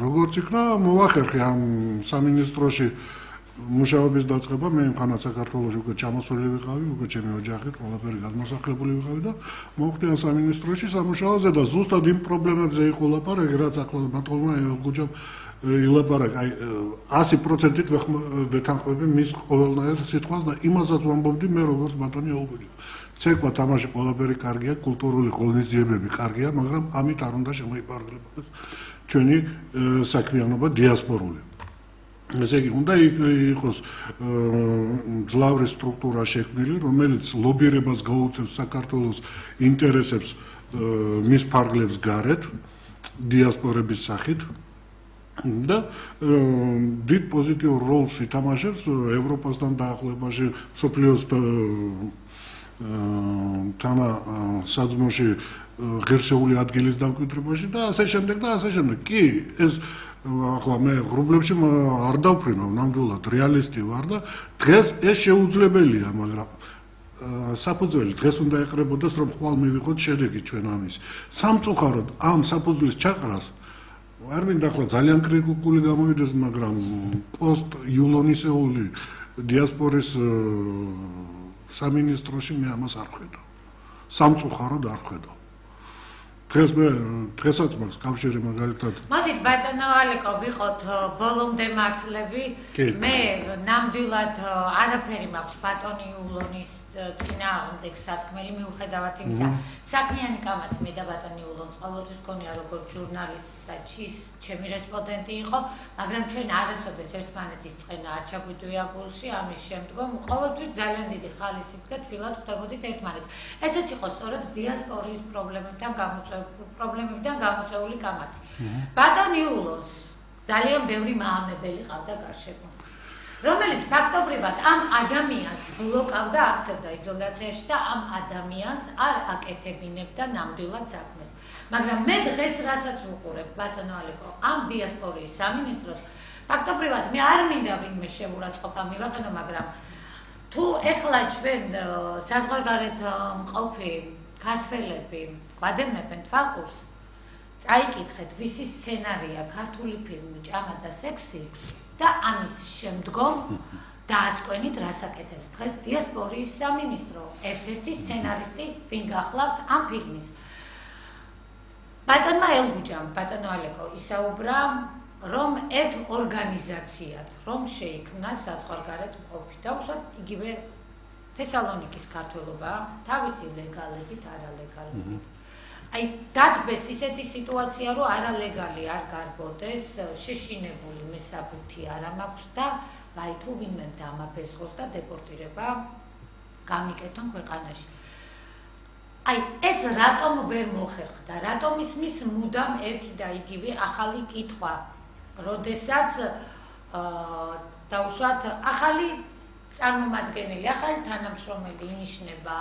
როგორც იქნა, მოვახერხე ამ სამინისტროში მუშაობის დაწყება, მე იმხანად საქართველოში უკვე ჩამოსული ვიყავი, უკვე ჩემი ოჯახით ყველაფერი გადმოსახლებული ვიყავი და მოვხდი ამ სამინისტროში სამუშაოზე და ზუსტად იმ პრობლემებზე იყო ლაპარაკი, რაც ახლა ბატონმა ელგუჯამ ილაპარაკა, აი 100%-ით ვეთანხმები მის ყოველნაირ სიტყვას და იმასაც ვამბობდი მე როგორც ბატონი ელგუჯი. ცეკვა თამაში ყველაფერი კარგია, კულტურული ღონისძიებები კარგია, მაგრამ ამით არ უნდა შემოიპარგლებოდეს ჩვენი საქმიანობა დიასპორული. ესე იგი, უნდა იყოს ძლავრი სტრუქტურა შექმნილი, რომელიც ლობირებას გაუწევს საქართველოს ინტერესებს მის ფარგლებს გარეთ, დიასპორების სახით და დიდ პოზიტიურ როლს ითამაშებს ევროპასთან დაახლოებაში, მსოფლიოს თანასაძმოში ღირსეული ადგილის დამკვიდრებაში და ასე შემდეგ და ასე შემდეგ. კი, ეს ახლა მე ღრუბლებში არ დავფრინავ, ნამდვილად რეალისტი ვარ და დღეს ეს შეუძლებელია, მაგრამ საფუძველი დღეს უნდა ეყრებოდეს, რომ ხვალ მივიღოთ შედეგი ჩვენ ამის. სამწუხაროდ ამ საფუძვლის ჩაყრას არ მინდა ახლა ძალიან კრიტიკული გამოვიდეს, მაგრამ პოსტ იულონისეული დიასპორის სამინისტროში მე ამას არ ვხედავ. სამწუხაროდ არ ვხედავ. დღესაც მაქვს კავშირი მაგალითად. მოდით ბატონო ალეკო ვიყოთ ბოლომდე მართლები. მე ნამდვილად არაფერი მაქვს ბატონი იულონის წინააღმდეგ სათქმელი მიუხედავად იმისა, საქმიანი კამათი მე და ბატონი იულონს ყოველთვის გქონია როგორც ჟურნალისტ და ჩემი რესპონდენტი იყო, მაგრამ ჩვენ არასოდეს ერთმანეთის წყენა არ ჩაგვიდვია გულში, ამის შემდგომ ყოველთვის ძალიან დიდი ხალისით და თბილად ხვდებოდით ერთმანეთს. ესეც იყო სწორედ დიასპორის პრობლემებიდან გამოწვეული კამათი. ბატონ იულონს ძალიან ბევრი მაამებელი ყავდა გარშემო, რომელიც ფაქტობრივად ამ ადამიანს ბლოკავდა, აქცევდა იზოლაციაში და ამ ადამიანს არ აკეთებინებდა ნამდვილად საქმეს. მაგრამ მე დღეს რასაც ვუყურებ, ბატონო ალეკო, ამ დიასპორიის სამინისტროს, ფაქტობრივად მე არ მინდა ვინმე შეურაცხყოფა მივაყენო, მაგრამ თუ ეხლა ჩვენ საზღვარგარეთ მყოფი ქართველები გვადევნებენ თვალყურს, წაიკითხეთ ვისი სცენარია ქართული ფილმი „ჭამა და სექსი“ და ამის შემდგომ დაასკვენით რას აკეთებს დღეს დიასპორიის სამინისტრო, ერთ-ერთი სცენარისტი ვინ გახლავთ ამ ფილმის. ბატონმა ელგუჯამ, ბატონო ალეკო ისაუბრა, რომ ერთ ორგანიზაციად რომ შეიქმნა საზღვარგარეთ მყოფი და უშუალოდ იგივე თესალონიკის ქართველობა, თავისი ლეგალებით, არალეგალებით. აი, დათბეს ისეთი სიტუაცია, რომ არალეგალი არ გარბოდეს, შეშინებული მესაბუთი არ მაქვს და ვაი თუ ვინმე დამაფესხოს და დეპორტირება გამიკეთონ ქვეყანაში. აი, ეს რატომ ვერ მოხერხდა? რატომ ისმის მუდამ ერთი და იგივე ახალი კითხვა, როდესაც დაუშვათ ახალი წარმომადგენელი, ახალი თანამშრომელი ინიშნება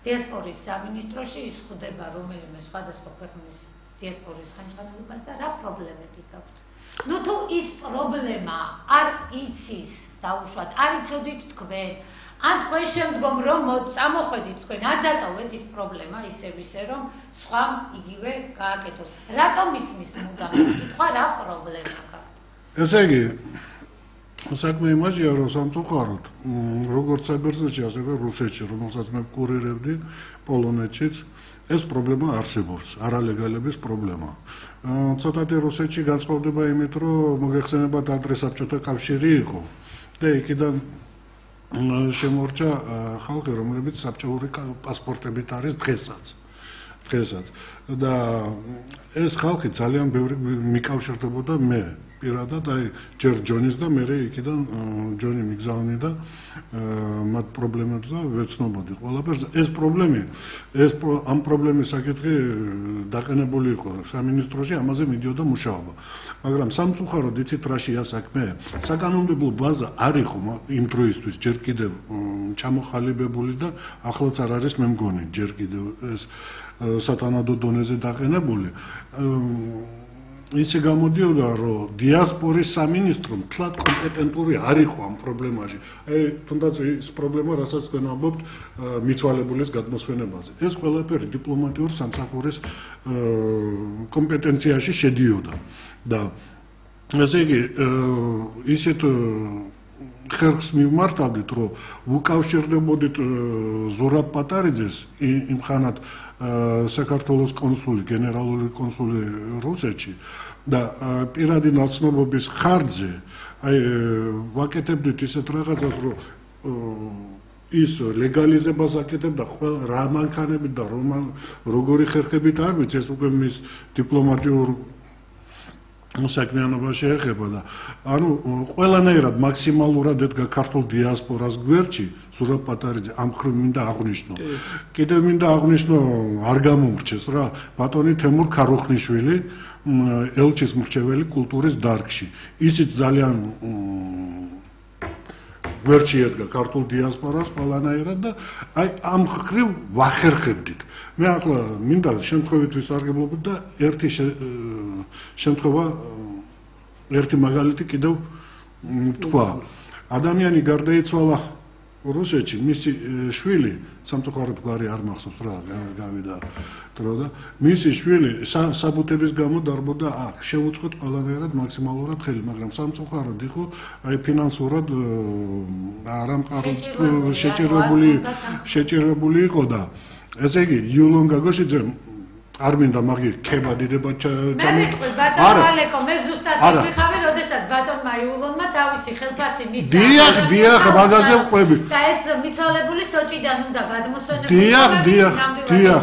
დიასპორის სამინისტროში, ის ხვდება რომელიმე სხვადასხვა ქვეყნის დიასპორის ხელმძღვანელობას და რა პრობლემები გაქვთ? ნუ თუ ის პრობლემა არ იცის დაუშვათ, არ იცოდით თქვენ, ან თქვენ შემდგომ რომ წამოხვედით თქვენ, არ დატოვეთ ის პრობლემა ისევ ისე რომ სხვამ იგივე გააკეთოს. რატომ ისმის მუდამ ეს კითხვა, რა პრობლემა გაქვთ? ესე იგი საქმე იმაშია, რომ სამწუხაროდ, როგორც საბერძნეთში, ასევე რუსეთში, რომელსაც მე ვკურირებდი, პოლონეთშიც, ეს პრობლემა არსებობს, არალეგალების პრობლემა. ცოტათი რუსეთში განსხვავდება იმით, რომ მოგეხსენებათ ადრე საბჭოთა კავშირი იყო და იქიდან შემორჩა ხალხი, რომლებიც საბჭოური პასპორტებით არის დღესაც. და ეს ხალხი ძალიან ბევრი მიკავშირდებოდა მე პირადად, აი ჯერ ჯონის და მე იქიდან ჯონი მიგზავნიდა მათ პრობლემებს და ვეცნობოდი ყველაფერს. ეს ამ პრობლემის საკითხი დაყენებული იყო სამინისტროში, ამაზე მიდიოდა მუშაობა. მაგრამ სამწუხაროდ იცით რა შეა საქმე? საკანონმდებლო ბაზა არ იყო იმ დროისთვის ჯერ კიდევ ჩამოყალიბებული და ახლაც არ არის მე მგონი ჯერ კიდევ ეს სათანადო დონეზე დაყენებული. ისე გამოდიოდა, რომ დიასპორის სამინისტრო მთლად კომპეტენტური არ იყო ამ პრობლემაში. აი, თუნდაც ის პრობლემა, რასაც გვენამბობთ მიცვალებულის გადმოსვენებაზე. ეს ყველაფერი დიპლომატიურ სამსახურის კომპეტენციაში შედიოდა. და ესე იგი, ისეთ ხერხს მივმართავდით, რომ უკავშირდებოდით ზურაბ პატარიძეს იმხანად საქართველოს კონსული, გენერალური კონსული რუსეთში და პირადი ნაცნობობის ხარჯზე აი ვაკეთებდით ისეთ რაღაცას, რომ ის ლეგალიზებას აკეთებდა რა მანქანებით და როგორი ხერხებით არ ვიცი, ეს უკვე მის დიპლომატიურ საქმიანობა შეეხება და ანუ ყველანაირად მაქსიმალურად ედგა ქართულ დიასპორას გვერდში ზურაბ პატარიძე ამ ხრივ მინდა აღვნიშნო. კიდევ მინდა აღვნიშნო, არ გამომრჩეს რა, ბატონი თემურ ქაროხნიშვილი, ელჩის მრჩეველი კულტურის დარგში. ისიც ძალიან გვერდში ედგა ქართულ დიასპორას ყველანაირად და აი ამ ხრივ ვახერხებდით. მე ახლა მინდა შემთხვევით ვისარგებლობთ და ერთი შემთხვევა, ერთი მაგალითი კიდევ ვთქვა. ადამიანი გარდაიცვალა რუსეთში, მისი შვილი, სამწუხაროდ გვარი არ მახსოვს რა, გავიდა დრო და მისი შვილი საბუთების გამო დარბოდა აქ. შევუწყოთ ყველანაირად მაქსიმალურად ხელი, მაგრამ სამწუხაროდ იყო აი ფინანსურად შეჭირებული იყო და ესე იგი იულონ გაგოშიძემ არ მინდა მაგი ქება დიდება ჩამოიტყვის ბატონო ალეკო, მე ზუსტად ვიხავი, როდესაც ბატონმა იულონმა თავისი ხელფასი მისცა. დიახ, მაგაზე ვყვები. და ეს მიცვალებული სოჭიდან უნდა გადმოსვენებოდეს. დიახ.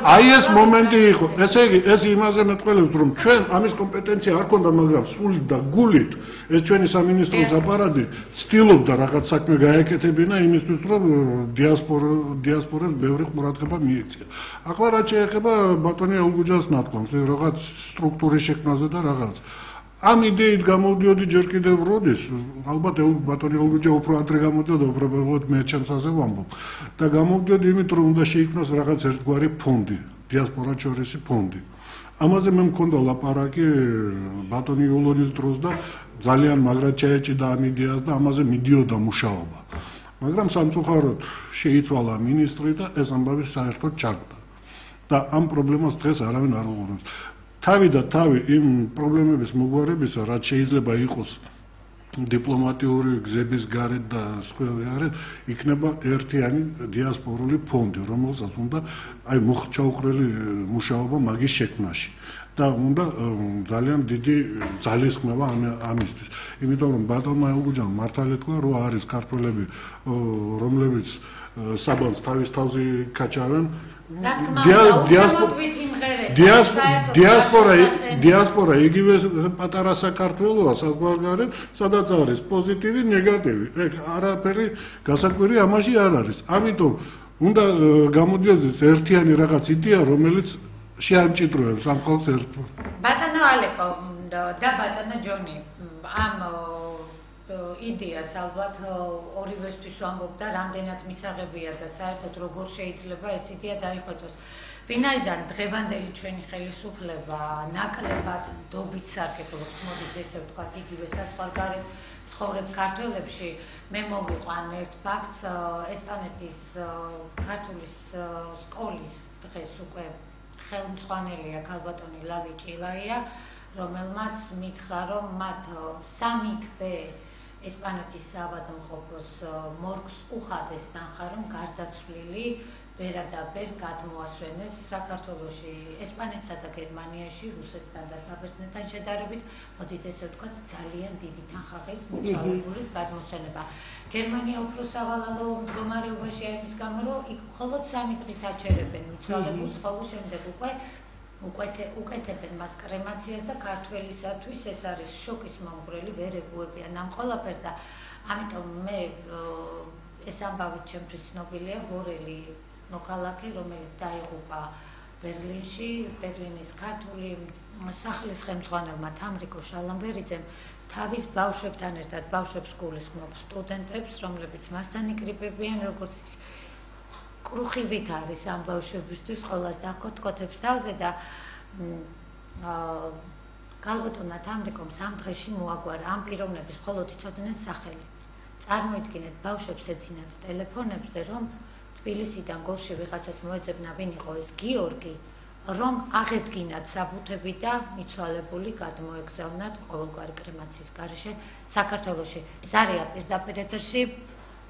აი ეს მომენტი იყო. ესე იგი, ეს იმაზე მეტყველებს, რომ ჩვენ ამის კომპეტენცია არ ქონდა, მაგრამ სულით და გულით ეს ჩვენი სამინისტროს აპარატი ცდილობდა რაღაც საქმე გაეკეთებინა იმისთვის, რომ დიასპორას ბევრი ყურადღება მიექცია. ახლა რაც შეეხება ბატონი ელგუჯას ნათქვამს, რაღაც სტრუქტურის შექმნაზე და რაღაც. ამ იდეით გამოვდიოდი ჯერ კიდევ როდის, ალბათ ბატონი ელგუჯა უფრო ადრე გამოდიოდა, უბრალოდ მე ჩემსაზე ვამბობ. და გამოვდიოდი იმით, რომ უნდა შეიქმნას რაღაც ერთგვარი ფონდი, დიასპორას შორისი ფონდი. ამაზე მე მქონდა ლაპარაკი ბატონი იულონის დროს და ძალიან მაგრად ჩაეჭიდა ამ იდეას და ამაზე მიდიოდა მუშაობა. მაგრამ სამწუხაროდ შეიცვალა მინისტრი და ეს ამბავი საერთოდ ჩაგდა. და ამ პრობლემას დღეს არავინ არ უყურებს. თავი და თავი იმ პრობლემების მოგვარებისა, რაც შეიძლება იყოს დიპლომატიური გზების გარეთ და სხვა გარეთ, იქნება ერთიანი დიასპორული ფონდი, რომელსაც უნდა აი ჩაუყრელი მუშაობა მაგის შექმნაში. და უნდა ძალიან დიდი ძალისხმევა ამისთვის. იმიტომ რომ ბატონმა ელგუჯამ მართალი თქვა, რომ არის ქართველები, რომლებიც საბანს თავის თავზე კაჭავენ. დიასპორა იგივე პატარა საქართველოა საზღვარგარეთ, სადაც არის პოზიტივი, ნეგატივი. არაფერი გასაკვირი ამაში არ არის. ამიტომ უნდა გამოდიოდეს ერთიანი რაღაც იდეა, რომელიც შეამჭიდროებს ამ ხალხს ერთად. ბატონო ალეკო და ბატონო ჯონი, ამ იდეას ალბათ ორივესთვის ვამბობ და რამდენად მისაღებია და საერთოდ როგორ შეიძლება ეს იდეა დაიხვეწოს. ვინაიდან დღევანდელი ჩვენი ხელისუფლება ნაკლებად დობით სარგებლობს, მოდით ესე ვთქვათ, იგივე საზღვარგარეთ ცხოვრებ ქართველებში, მე მოვიყვან ერთ ფაქტს, ესპანეთის ქართული სკოლის დღეს უკვე ხელმძღვანელია ქალბატონი ლავი ჭილაია, რომელმაც მითხრა, რომ მათ 3 თვე ესპანეთის საავადმყოფოს მორგს უხადეს თანხა, რომ გარდაცვლილი ბერადაბერ გადმოასვენეს საქართველოში, ესპანეთსა და გერმანიაში, რუსეთთან და საბერძნეთთან შედარებით, მოდით ესე ვთქვათ, ძალიან დიდი თანხაღის მიცვალებულის გადმოსვენება. გერმანია უფრო სავალალო მდგომარეობაშია იმის გამო, რომ იქ მხოლოდ 3 დღით აჩერებენ მიცვალებულს, ხოლო შემდეგ უკეთებენ მას კრემაციას და ქართველისათვის ეს არის შოკის მომგვრელი, ვერ ეგუებიან ამ ყველაფერს და ამიტომ მე ეს ამბავი ჩემთვის ცნობილია ბორელი მოქალაქე, რომელიც დაიღუპა ბერლინში, ბერლინის ქართული სახლის ხელმძღვანელმა თამრიკო შალამბერიძემ თავის ბავშვებთან ერთად ბავშვებს გულისხმობს სტუდენტებს, რომლებიც მასთან იკრიბებიან, როგორც ის კრუხივით არის ამ ბავშვებისთვის ყველას დაკოთკოთებს თავზე და გალბატონმა თამრიკომ 3 დღეში მოაგვარა ამ პიროვნების მხოლოდ იცოდნენ სახელი. წარმოიდგინეთ, ბავშვებს ეძინათ ტელეფონებზე, რომ თბილისიდან გორში ვიღაცას მოეძებნა, ვინ იყო ეს გიორგი, რომ აღედგინათ საბუთები და მიცვალებული გადმოეგზავნათ ყოველგვარი კრემაციის გარეშე საქართველოში. ზარია პირდაპირ ეთერში,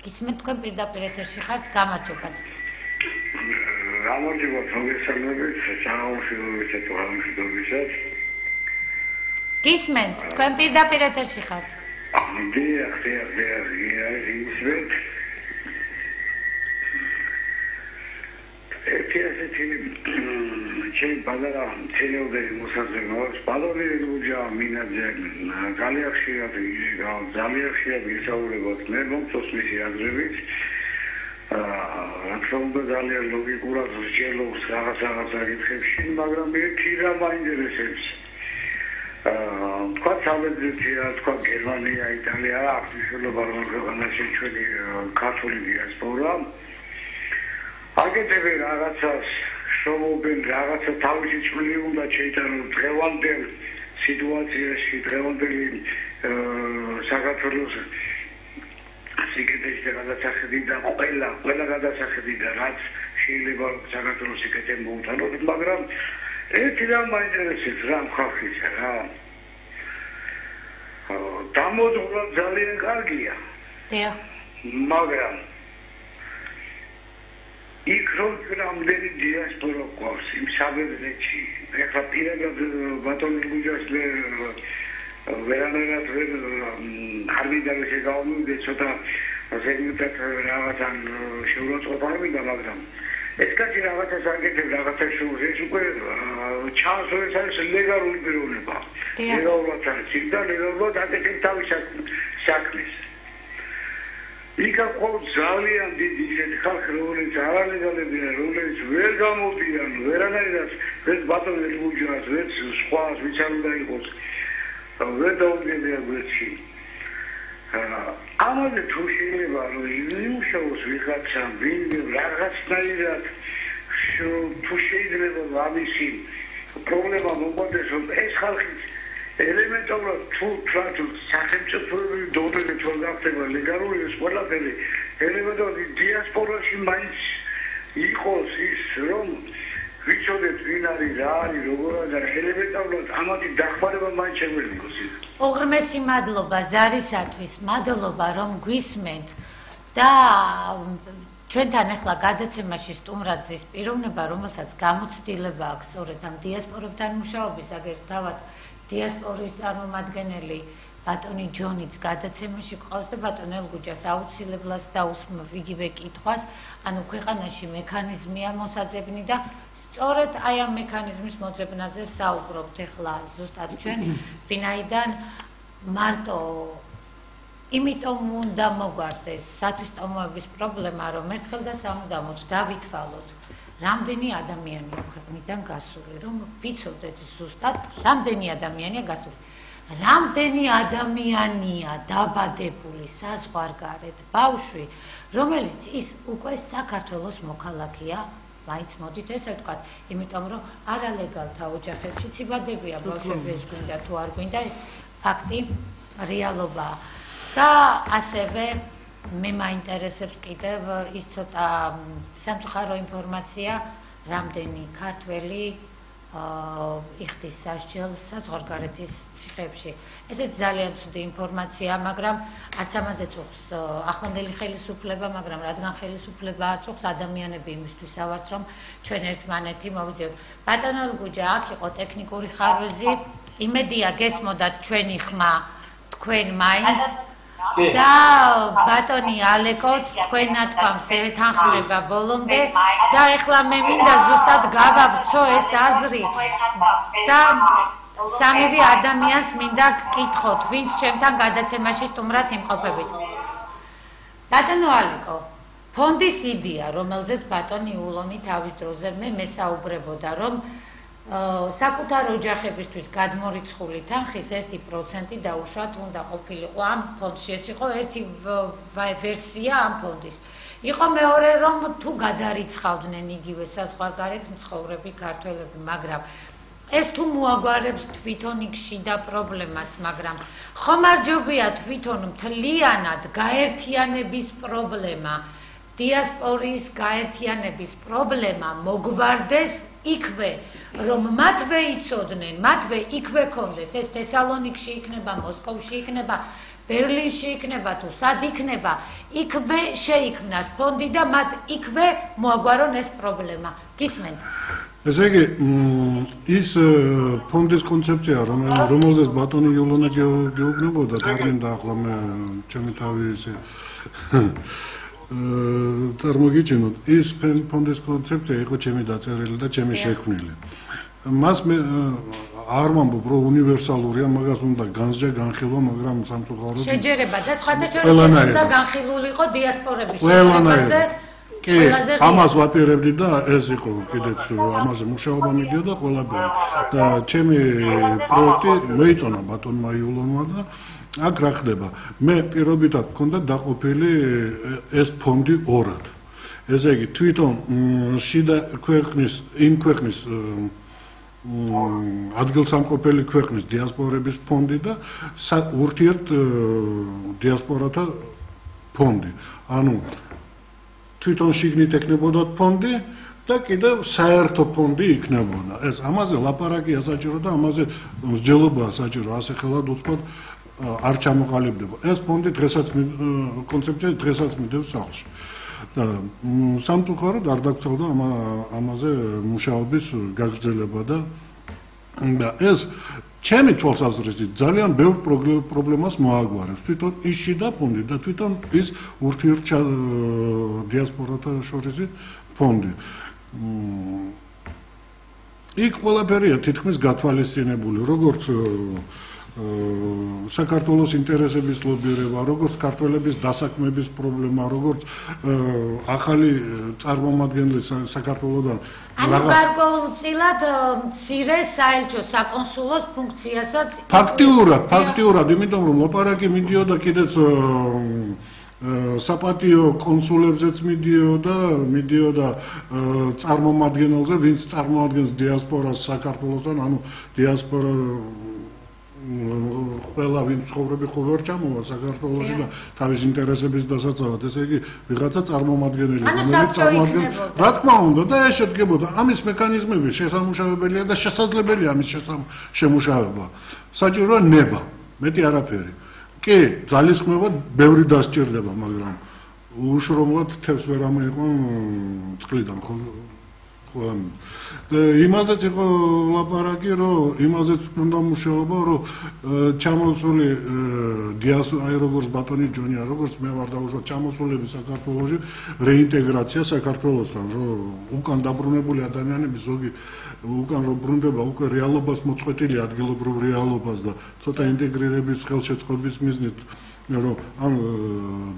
გისმენთ თქვენ პირდაპირ ეთერში ხართ, გამარჯობათ. გამარჯობა პროფესორები, საავადმყოფოებისა თუ ამშვიდობისას. გისმენთ, თქვენ პირდაპირ ეთერში ხართ. დიახ, ისმენთ. ჩემი ბაზარა ცელეოდელი მოსაზრებავს, ბაზარი რუჯა მინაძე, ძალიან ხშირად ისაუბრებოდ მე მომწონს მისი აზრებით. რა თქმა უნდა ძალიან ლოგიკურად შეძლობს რაღაც საკითხებში, მაგრამ ერთი რამ მაინტერესებს. თქვა საბერძნეთია, თქვა გერმანია, იტალია, აქვს მნიშვნელობა რომ ქვეყანაში ჩვენი ქართული დიასპორა აგეთებენ რაღაცას, შრომობენ რაღაცა თავისი წვლილი უნდა შეიტანონ დღევანდელ სიტუაციაში, დღევანდელი საქართველოს სიკეთეში გადასახედი და ყველა გადასახედი და რაც შეიძლება საქართველოს სიკეთე მოუთანოთ, მაგრამ ერთი რამ მაინტერესებს რა ხალხის რა. დამოუკიდებლად ძალიან კარგია. დიახ. მაგრამ იქ რამდენი დიასპორა გვაქვს იმ საბერძნეთში, ეხლა პირადად ბატონ გუჯას ვერანაირად არ მინდა რომ შეგავმოვიდე ცოტა ზედმეტად რაღაცან შეურაცხყოფა არ მინდა, მაგრამ ეს კაცი რაღაცას აკეთებს, რაღაცა შოუს, ეს უკვე ჩანს რომ ეს არის ლეგალური პიროვნება. ლეგალურად არის და ლეგალურად აკეთებს თავის საქმეს. იქა ყავს ძალიან დიდი ისეთი ხალხი, რომელიც არალეგალებია, რომელიც ვერ გამოდიან, ვერანაირად ეს ბატონი გუჯას, ეს სხვას, ვიც არ უნდა იყოს, ვერ დაუდგებია გვერდში. ამაზე თუ შეიძლება რომ იმუშაოს ვიღაცა, ვინ რაღაცნაირად თუ შეიძლება ამისი პრობლემა მოგვდეს, რომ ეს ხალხი ელემენტარულად თუ სახელმწიფოებრივი დონეზე თუ გახდება ლეგალური ეს ყველაფერი ელემენტარული დიასპორაში მაინც იყოს ის რომ ვიცოდეთ ვინ არის რა არის როგორ არის ელემენტარულად ამათი დახმარება მაინც შეგვიძლია იყოს. უღრმესი მადლობა ზარისათვის, მადლობა რომ გვისმენთ და ჩვენთან ახლა გადაცემაში სტუმრად ზის პიროვნება, რომელსაც გამოცდილება აქვს სწორედ ამ დიასპორებთან მუშაობის, აგერ თავად დიასპორის წარმომადგენელი ბატონი ჯონიც გადაცემაში ყავს და ბატონ ელგუჯას აუცილებლად დაусმევ იგივე კითხვას, ანუ ქვეყანაში მექანიზმია მოსაძებნი და სწორედ აი ამ მექანიზმის მოძებნაზე საუბრობთ ახლა ზუსტად ჩვენ, ვინაიდან მარტო იმიტომ უნდა მოგვარდეს სათვისტომოების პრობლემა, რომ ერთხელ და სამუდამოდ დავითვალოთ რამდენი ადამიანია ქვეყნიდან გასული, რომ ვიცოდეთ ზუსტად რამდენი ადამიანია გასული. Რამდენი ადამიანია დაბადებული საზღვარგარეთ ბავშვი, რომელიც ის უკვე საქართველოს მოქალაქეა, მაინც მოდით ესე ვთქვათ, იმიტომ რომ არალეგალთა ოჯახებში ციბადებია ბავშვები, ეს გვინდა თუ არ გვინდა, ეს ფაქტი რეალობაა. და ასევე მე მაინტერესებს კიდევ ის ცოტა სამწუხარო ინფორმაცია, რამდენი ქართველი იხდის სასჯელს საზღვარგარეთის ციხეებში. ესეც ძალიან ცუდი ინფორმაცია, მაგრამ არც ამაზეც უხს ახლანდელი ხელისუფლება, მაგრამ რადგან ხელისუფლება არ წუხს, ადამიანები იმისთვის ავართ, რომ ჩვენ ერთმანეთი მოვიძიოთ. ბატონო ლგუჯა, აქ იყო ტექნიკური ხარვეზი, იმედია გესმოდათ ჩვენი ხმა, თქვენ მაინც და ბატონი ალეკოც თქვენ ნათქვამს ეთანხმება ბოლომდე და ეხლა მე მინდა ზუსტად გავავრცო ეს აზრი და სამივე ადამიანს მინდა გკითხოთ, ვინც ჩემთან გადაცემაში სტუმრად იმყოფებით. ბატონო ალეკო, ფონდის იდეა, რომელზეც ბატონი ულონი თავის დროზე მე მესაუბრებოდა, რომ საკუთარ ოჯახებისთვის გადმორიცხული თანხის 1% დაუშვათ უნდა ყოფილიყო ამ ფონდში. ეს იყო ერთი ვერსია ამ ფონდის. იყო მეორე, რომ თუ გადარიცხავდნენ იგივე საზღვარგარეთ მცხოვრები ქართველები, მაგრამ ეს თუ მოაგვარებს თვითონ იქ შიდა პრობლემას, მაგრამ ხომ არ ჯობია თვითონ მთლიანად გაერთიანების პრობლემა, დიასპორის გაერთიანების პრობლემა მოგვარდეს იქვე, რომ მათვე იცოდნენ, მათვე იქვე კონდეთ, ეს თესალონიკში იქნება, მოსკოვში იქნება, ბერლინში იქნება თუ სად იქნება, იქვე შეიქმნას ფონდი და მათ იქვე მოაგვარონ ეს პრობლემა. გისმენთ? ესე იგი, ის ფონდის კონცეფცია, რომელზეც ბატონი იოლონა გეუბნებოდა, არ მინდა ახლა მე ჩემი თავი ისე წარმოგიჩენოთ, ის ფონდის კონცეფცია იყო ჩემი დაწერილი და ჩემი შექმნილი. მას მე არ ვამბობ, რომ უნივერსალურია, მაგას უნდა განსჯა, განხილვა, მაგრამ სამწუხაროდ შეჯერება და სხვათა შორის უნდა განხილულიყო დიასპორების შეჯერებაზე. კი, ამას ვაპირებდი და ეს იყო კიდეც ამაზე მუშაობა მიდიოდა ყველაფერი და ჩემი პროექტი მოიწონა ბატონმა იოლონმა და აქ რა ხდება? მე პირობითად მქონდა დაყოფილი ეს ფონდი ორად. ესე იგი, თვითონ შიდა ქვეყნის, იმ ქვეყნის ადგილსამყოფელი ქვეყნის დიასპორების ფონდი და ურთიერთ დიასპორათა ფონდი. ანუ თვითონ შიგნით ეკნებოდა ფონდი და კიდევ საერთო ფონდი იქნებოდა. ეს ამაზე ლაპარაკია საჭირო და ამაზე მსჯელობაა საჭირო, ასე ხელად უწყოთ არ ჩამოყალიბდება. ეს ფონდი დღესაც კონცეფცია დღესაც მიდევს სახლში. და სამწუხაროდ არ დაგწევდა ამაზე მუშაობის გაგრძელება და ეს ჩემი თვალსაზრისით ძალიან ბევრ პრობლემას მოაგვარებს. თვითონ ის შიდა ფონდი და თვითონ ის ურთიერთ დიასპორათა შორისი ფონდი. იქ ყველაფერია თითქმის გათვალისწინებული, როგორც საქართველოს ინტერესების ლობირება, როგორც ქართველების დასაქმების პრობლემა, როგორც ახალი წარმომადგენელი საქართველოსთან ანუ გარკვეულწილად მცირე საელჩო საკონსულოს ფუნქციასაც ფაქტიურად, იმიტომ რომ ლაპარაკი მიდიოდა კიდეც საპატიო კონსულებზეც მიდიოდა წარმომადგენელზე, ვინც წარმოადგენს დიასპორას საქართველოსთან, ანუ დიასპორა ყველა ვინც ცხოვრები ხوبერ ჩამოვა საქართველოში და თავის ინტერესების დასაცავად, ესე იგი ვიღაცა წარმომადგენელი, რომელიც წარმოადგენს, რა თქმა უნდა და ეს შედგებოდა ამის მექანიზმები შესამუშავებელია და შესაძლებელია ამის შემუშავება. საჭიროა ნება, მეტი არაფერი. კი, ძალისხმევა ბევრი დასჭირდება, მაგრამ უშრომლად თევს ვერ ამოიყვან წყლიდან ხო? იმაზეც იყო ლაპარაკი, რომ იმაზეც უნდა მუშაობა, რომ ჩამოსული აი როგორც ბატონი ჯონია, როგორც მე ვარ დაუშვათ ჩამოსულები საქართველოში, რეინტეგრაცია საქართველოსთან, რომ უკან დაბრუნებული ადამიანები ზოგი უკან რო ბრუნდება, უკვე რეალობას მოწყვეტილი ადგილობრივ რეალობას და ცოტა ინტეგრირების ხელშეწყობის მიზნით რომ ამ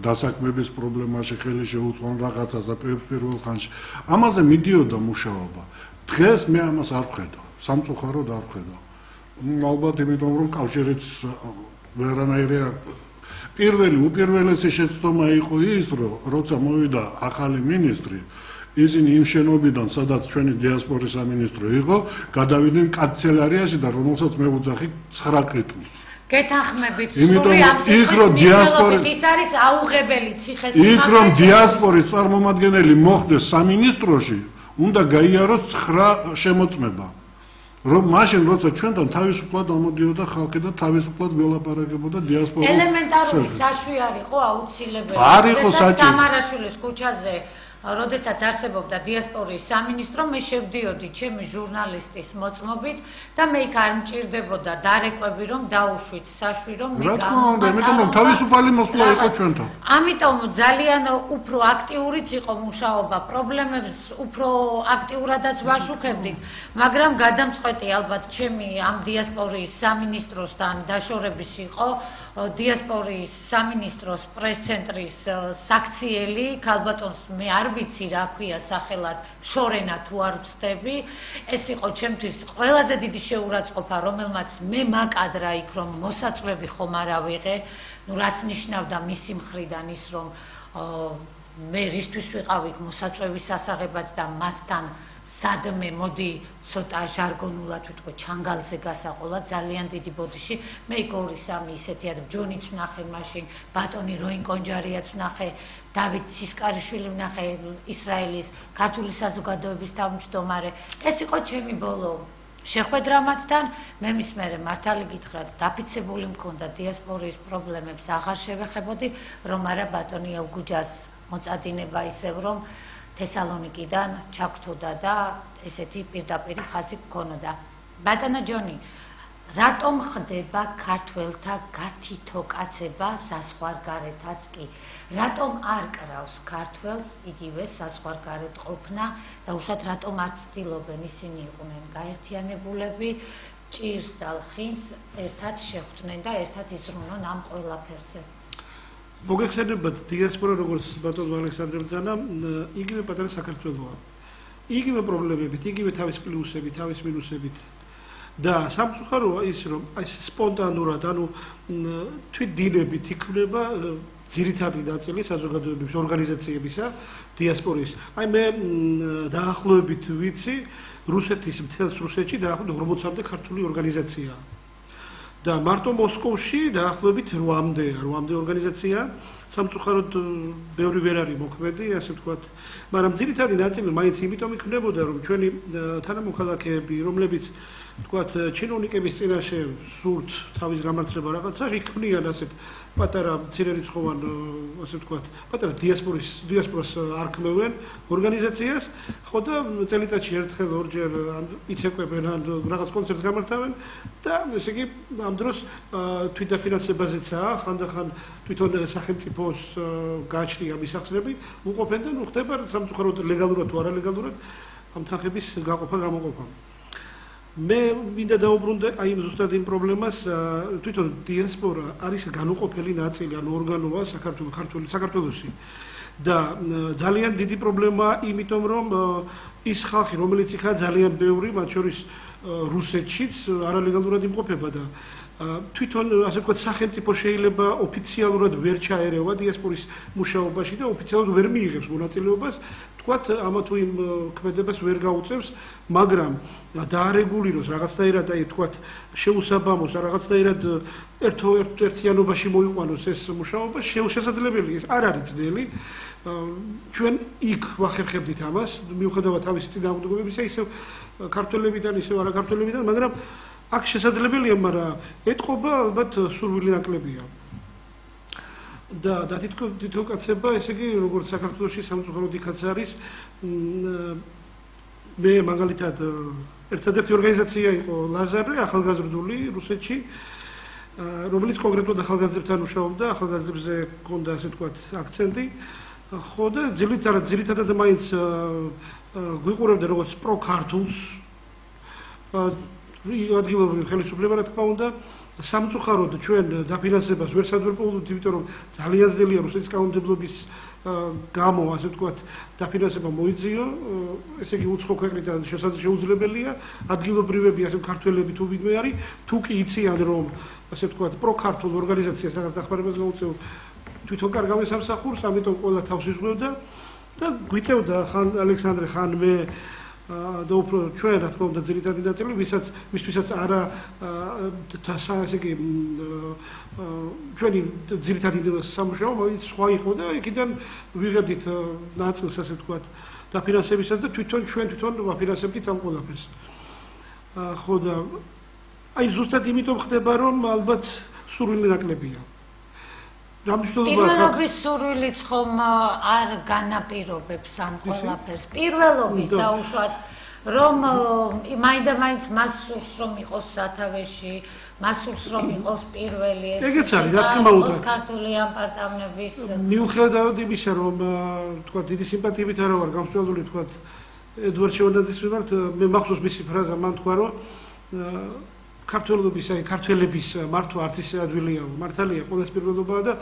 დასაქმების პრობლემაში ხელი შეუწყონ რაღაცას და პირველ ხანში ამაზე მიდიოდა მუშაობა. დღეს მე ამას არ ვხედავ, სამწუხაროდ არ ვხედავ. ალბათ იმიტომ რომ კავშირიც ვერანაირია უპირველესი შეცდომა იყო ის, რომ როცა მოვიდა ახალი მინისტრი, ისინი იმ შენობიდან, სადაც ჩვენი დიასპორის სამინისტრო იყო, გადავიდნენ კანცელარიაში და რომელსაც მე ვუძახი 9 კრიტულს. გეთანხმებით სული ამ დიასპორის ის არის აუღებელი ციხესიმაგრე. იქ რომ დიასპორის წარმომადგენელი მოხდეს სამინისტროში, უნდა გაიაროს 9 შემოწმება. რომ მაშინ როცა ჩვენთან თავისუფლად ამოდიოდა ხალხი და თავისუფლად ველაპარაკებოდა დიასპორა ელემენტარული საშვი არ იყო აუცილებელი. არ იყო საჭირო. სამარაშვილის ქუჩაზე როდესაც არსებობდა დიასპორის სამინისტრო, მე შევდიოდი ჩემი ჟურნალისტის მოწმობით და მე იქ არ მჭირდებოდა დარეკვები, რომ დაუშვით საშვი, რომ მე გამოვიდა, იმიტომ რომ თავისუფალი მოსვლა იყო ჩვენთან. ამიტომ ძალიან უფრო აქტიურიც იყო მუშაობა, პრობლემებს უფრო აქტიურადაც ვაშუქებდით, მაგრამ გადამწყვეტი ალბათ ჩემი ამ დიასპორის სამინისტროსთან დაშორების იყო დიასპორის სამინისტროს პრეს-ცენტრის საქციელი, ქალბატონს მე არ ვიცი რა ქვია სახელად, შორენა თუ არ ვცდები, ეს იყო ჩემთვის ყველაზე დიდი შეურაცხყოფა, რომელმაც მე მაკადრა იქ რომ მოსაწვევი ხომ არ ავიღე, ნუ რას ნიშნავდა მისი მხრიდან ის რომ მე რისთვის ვიყავი იქ მოსაწვევის სასაღებად და მათთან სადმე მოდი ცოტა ჟარგონულად ვიტყვი ჩანგალზე გასაყოლა ძალიან დიდი ბოდიში მე იქ 2-3 ისეთი ჯონიც ვნახე მაშინ ბატონი როინ კონჯარიაც ვნახე დავით სისკარიშვილი ვნახე ისრაელის ქართული საზოგადოების თავმჯდომარე ეს იყო ჩემი ბოლო შეხვედრა მათთან მე მის მერე მართალი გითხრათ დაფიცებული მქონდა დიასპორის პრობლემებს აღარ შევეხებოდი რომ არა ბატონი ელგუჯას მოწადინება ისევ რომ თესალონიკიდან ჩაგვრთოდა და ესეთი პირდაპირი ხაზი გქონოდა. ბატონო ჯონი, რატომ ხდება ქართველთა გათითოკაცება საზღვარგარეთაც კი? რატომ არ კრავს ქართველს იგივე საზღვარგარეთ ყოფნა და უშუალოდ რატომ არ ცდილობენ ისინი იყვნენ გაერთიანებულები, ჭირს და ლხინს ერთად შეხვდნენ და ერთად იზრუნონ ამ ყველაფერზე? მოგეხსენებათ დიასპორა როგორც ბატონო ალექსანდრე ბრძანა იგივე პატარა საქართველოა. იგივე პრობლემებით, იგივე თავის პლუსებით, თავის მინუსებით. და სამწუხაროა ის რომ აი სპონტანურად, ანუ თვითდინებით იქნება ძირითადი ნაწილი საზოგადოებების ორგანიზაციებისა დიასპორის. აი მე დაახლოებით ვიცი რუსეთის მთელს რუსეთში დაახლოებით 40-მდე ქართული ორგანიზაციაა. და მარტო მოსკოვში დაახლოებით 8-მდე ორგანიზაცია სამწუხაროდ ბევრი ვერ არის მოქმედი ასე ვთქვათ მაგრამ ძირითადი ნაწილი მაინც იმიტომ იქნებოდა რომ ჩვენი თანამოქალაქეები რომლებიც ვთქვათ ჩინოვნიკების წინაშე სურთ თავის გამართლება რაღაცაში იქმნიან ასეთ პატარა მცირერიცხოვან ასე ვთქვათ პატარა დიასპორას არქმევენ ორგანიზაციას ხო და წელიწადში ერთხელ ორჯერ იცეკვებენ ან რაღაც კონცერტს გამართავენ და ესე იგი ამ დროს თვითდაფინანსებაზეცაა ხანდახან თვითონ სახელმწიფოს გააჩნია მისახსნები უყოფენ და ნუ ხდება სამწუხაროდ ლეგალურად თუ არალეგალურად ამ თანხების გაყოფა გამოყოფა მე მინდა დაუბრუნდე აი ზუსტად იმ პრობლემას თვითონ დიასპორა არის განუყოფელი ნაწილი ანუ ორგანოა საქართველოსი და ძალიან დიდი პრობლემაა იმიტომ რომ ის ხალხი რომელიც იქა ძალიან ბევრი მათ შორის რუსეთშიც არალეგალურად იმყოფება და თვითონ ასე ვთქვათ სახელმწიფო შეიძლება ოფიციალურად ვერ ჩაერევა დიასპორის მუშაობაში და ოფიციალურად ვერ მიიღებს მონაწილეობას ვთქვათ ამა თუ იმ ქმედებას ვერ გაუწევს მაგრამ დაარეგულიროს რაღაცნაირად აი ვთქვათ შეუსაბამოს რაღაცნაირად ერთიანობაში მოიყვანოს ეს მუშაობა შესაძლებელია ეს არ არის ძნელი ჩვენ იქ ვახერხებდით ამას მიუხედავად თავისი წინააღმდეგობებისა ისევ ქართველებიდან ისევ არაქართველებიდან მაგრამ აქ შესაძლებელია მაგრამ ეთყობა ალბათ სურვილი ნაკლებია და დათითოკაცება ესე იგი როგორც საქართველოში სამწუხაროდ იქაც არის მე მაგალითად ერთადერთი ორგანიზაცია იყო ლაზარე ახალგაზრდული რუსეთში რომელიც კონკრეტულად ახალგაზრდებთან მუშაობდა ახალგაზრდებზე ჰქონდა ასე ვთქვათ აქცენტი ხო და ძირითადად მაინც გვიყურებდა როგორც პროქართულს ადგილობრივი ხელისუფლება რა თქმა უნდა სამწუხაროდ ჩვენ დაფინანსებას ვერ სადვერპოვდით იმიტომ რომ ძალიან ძნელია რუსეთის კანონმდებლობის გამო ასე ვთქვათ დაფინანსება მოიძიო ესე იგი უცხო ქვეყნიდან შეუძლებელია ადგილობრივები ასე ქართველები თუ ვინმე არის თუ კი იციან რომ ასე ვთქვათ პროქართულ ორგანიზაციას რაღაც დახმარებას გაუწევ თვითონ კარგავ სამსახურს ამიტომ ყველა თავს იზღვევდა და გვიწევდა ხან ალექსანდრე ხან მე და უფრო ჩვენ რა თქმა უნდა ძირითადი ნაწილი ვისთვისაც არა ასე იგი ჩვენი ძირითადი სამუშაო მოიც სხვა იყო და იქიდან ვიღებდით ნაწილს ასე ვთქვათ დაფინანსებისას და ჩვენ თვითონ ვაფინანსებდით ამ ყველაფერს ხო და აი ზუსტად იმიტომ ხდება რომ ალბათ სურვილი ნაკლებია. რა მნიშვნელობა აქვს? პირველობის სურვილიც ხომ არ განაპირობებს ამ ყველაფერს. პირველობის დაუშვათ რომ მაინდა-მაინც მას სურს რომ იყოს სათავეში, მას სურს რომ იყოს პირველი ეს. ეგეც არის, რა თქმა უნდა. ქართული ამპარტამნების მიუხედავად იმისა, რომ თქვა დიდი სიმპათიებით არა ვარ გამსვლელი თქვა ედვარდ შევარდნაძის მიმართ, მე მახსოვს მისი ფრაზა, მან თქვა რომ ქართველების მართვა არც ისე ადვილია, მართალია ყოველს პირველობაა და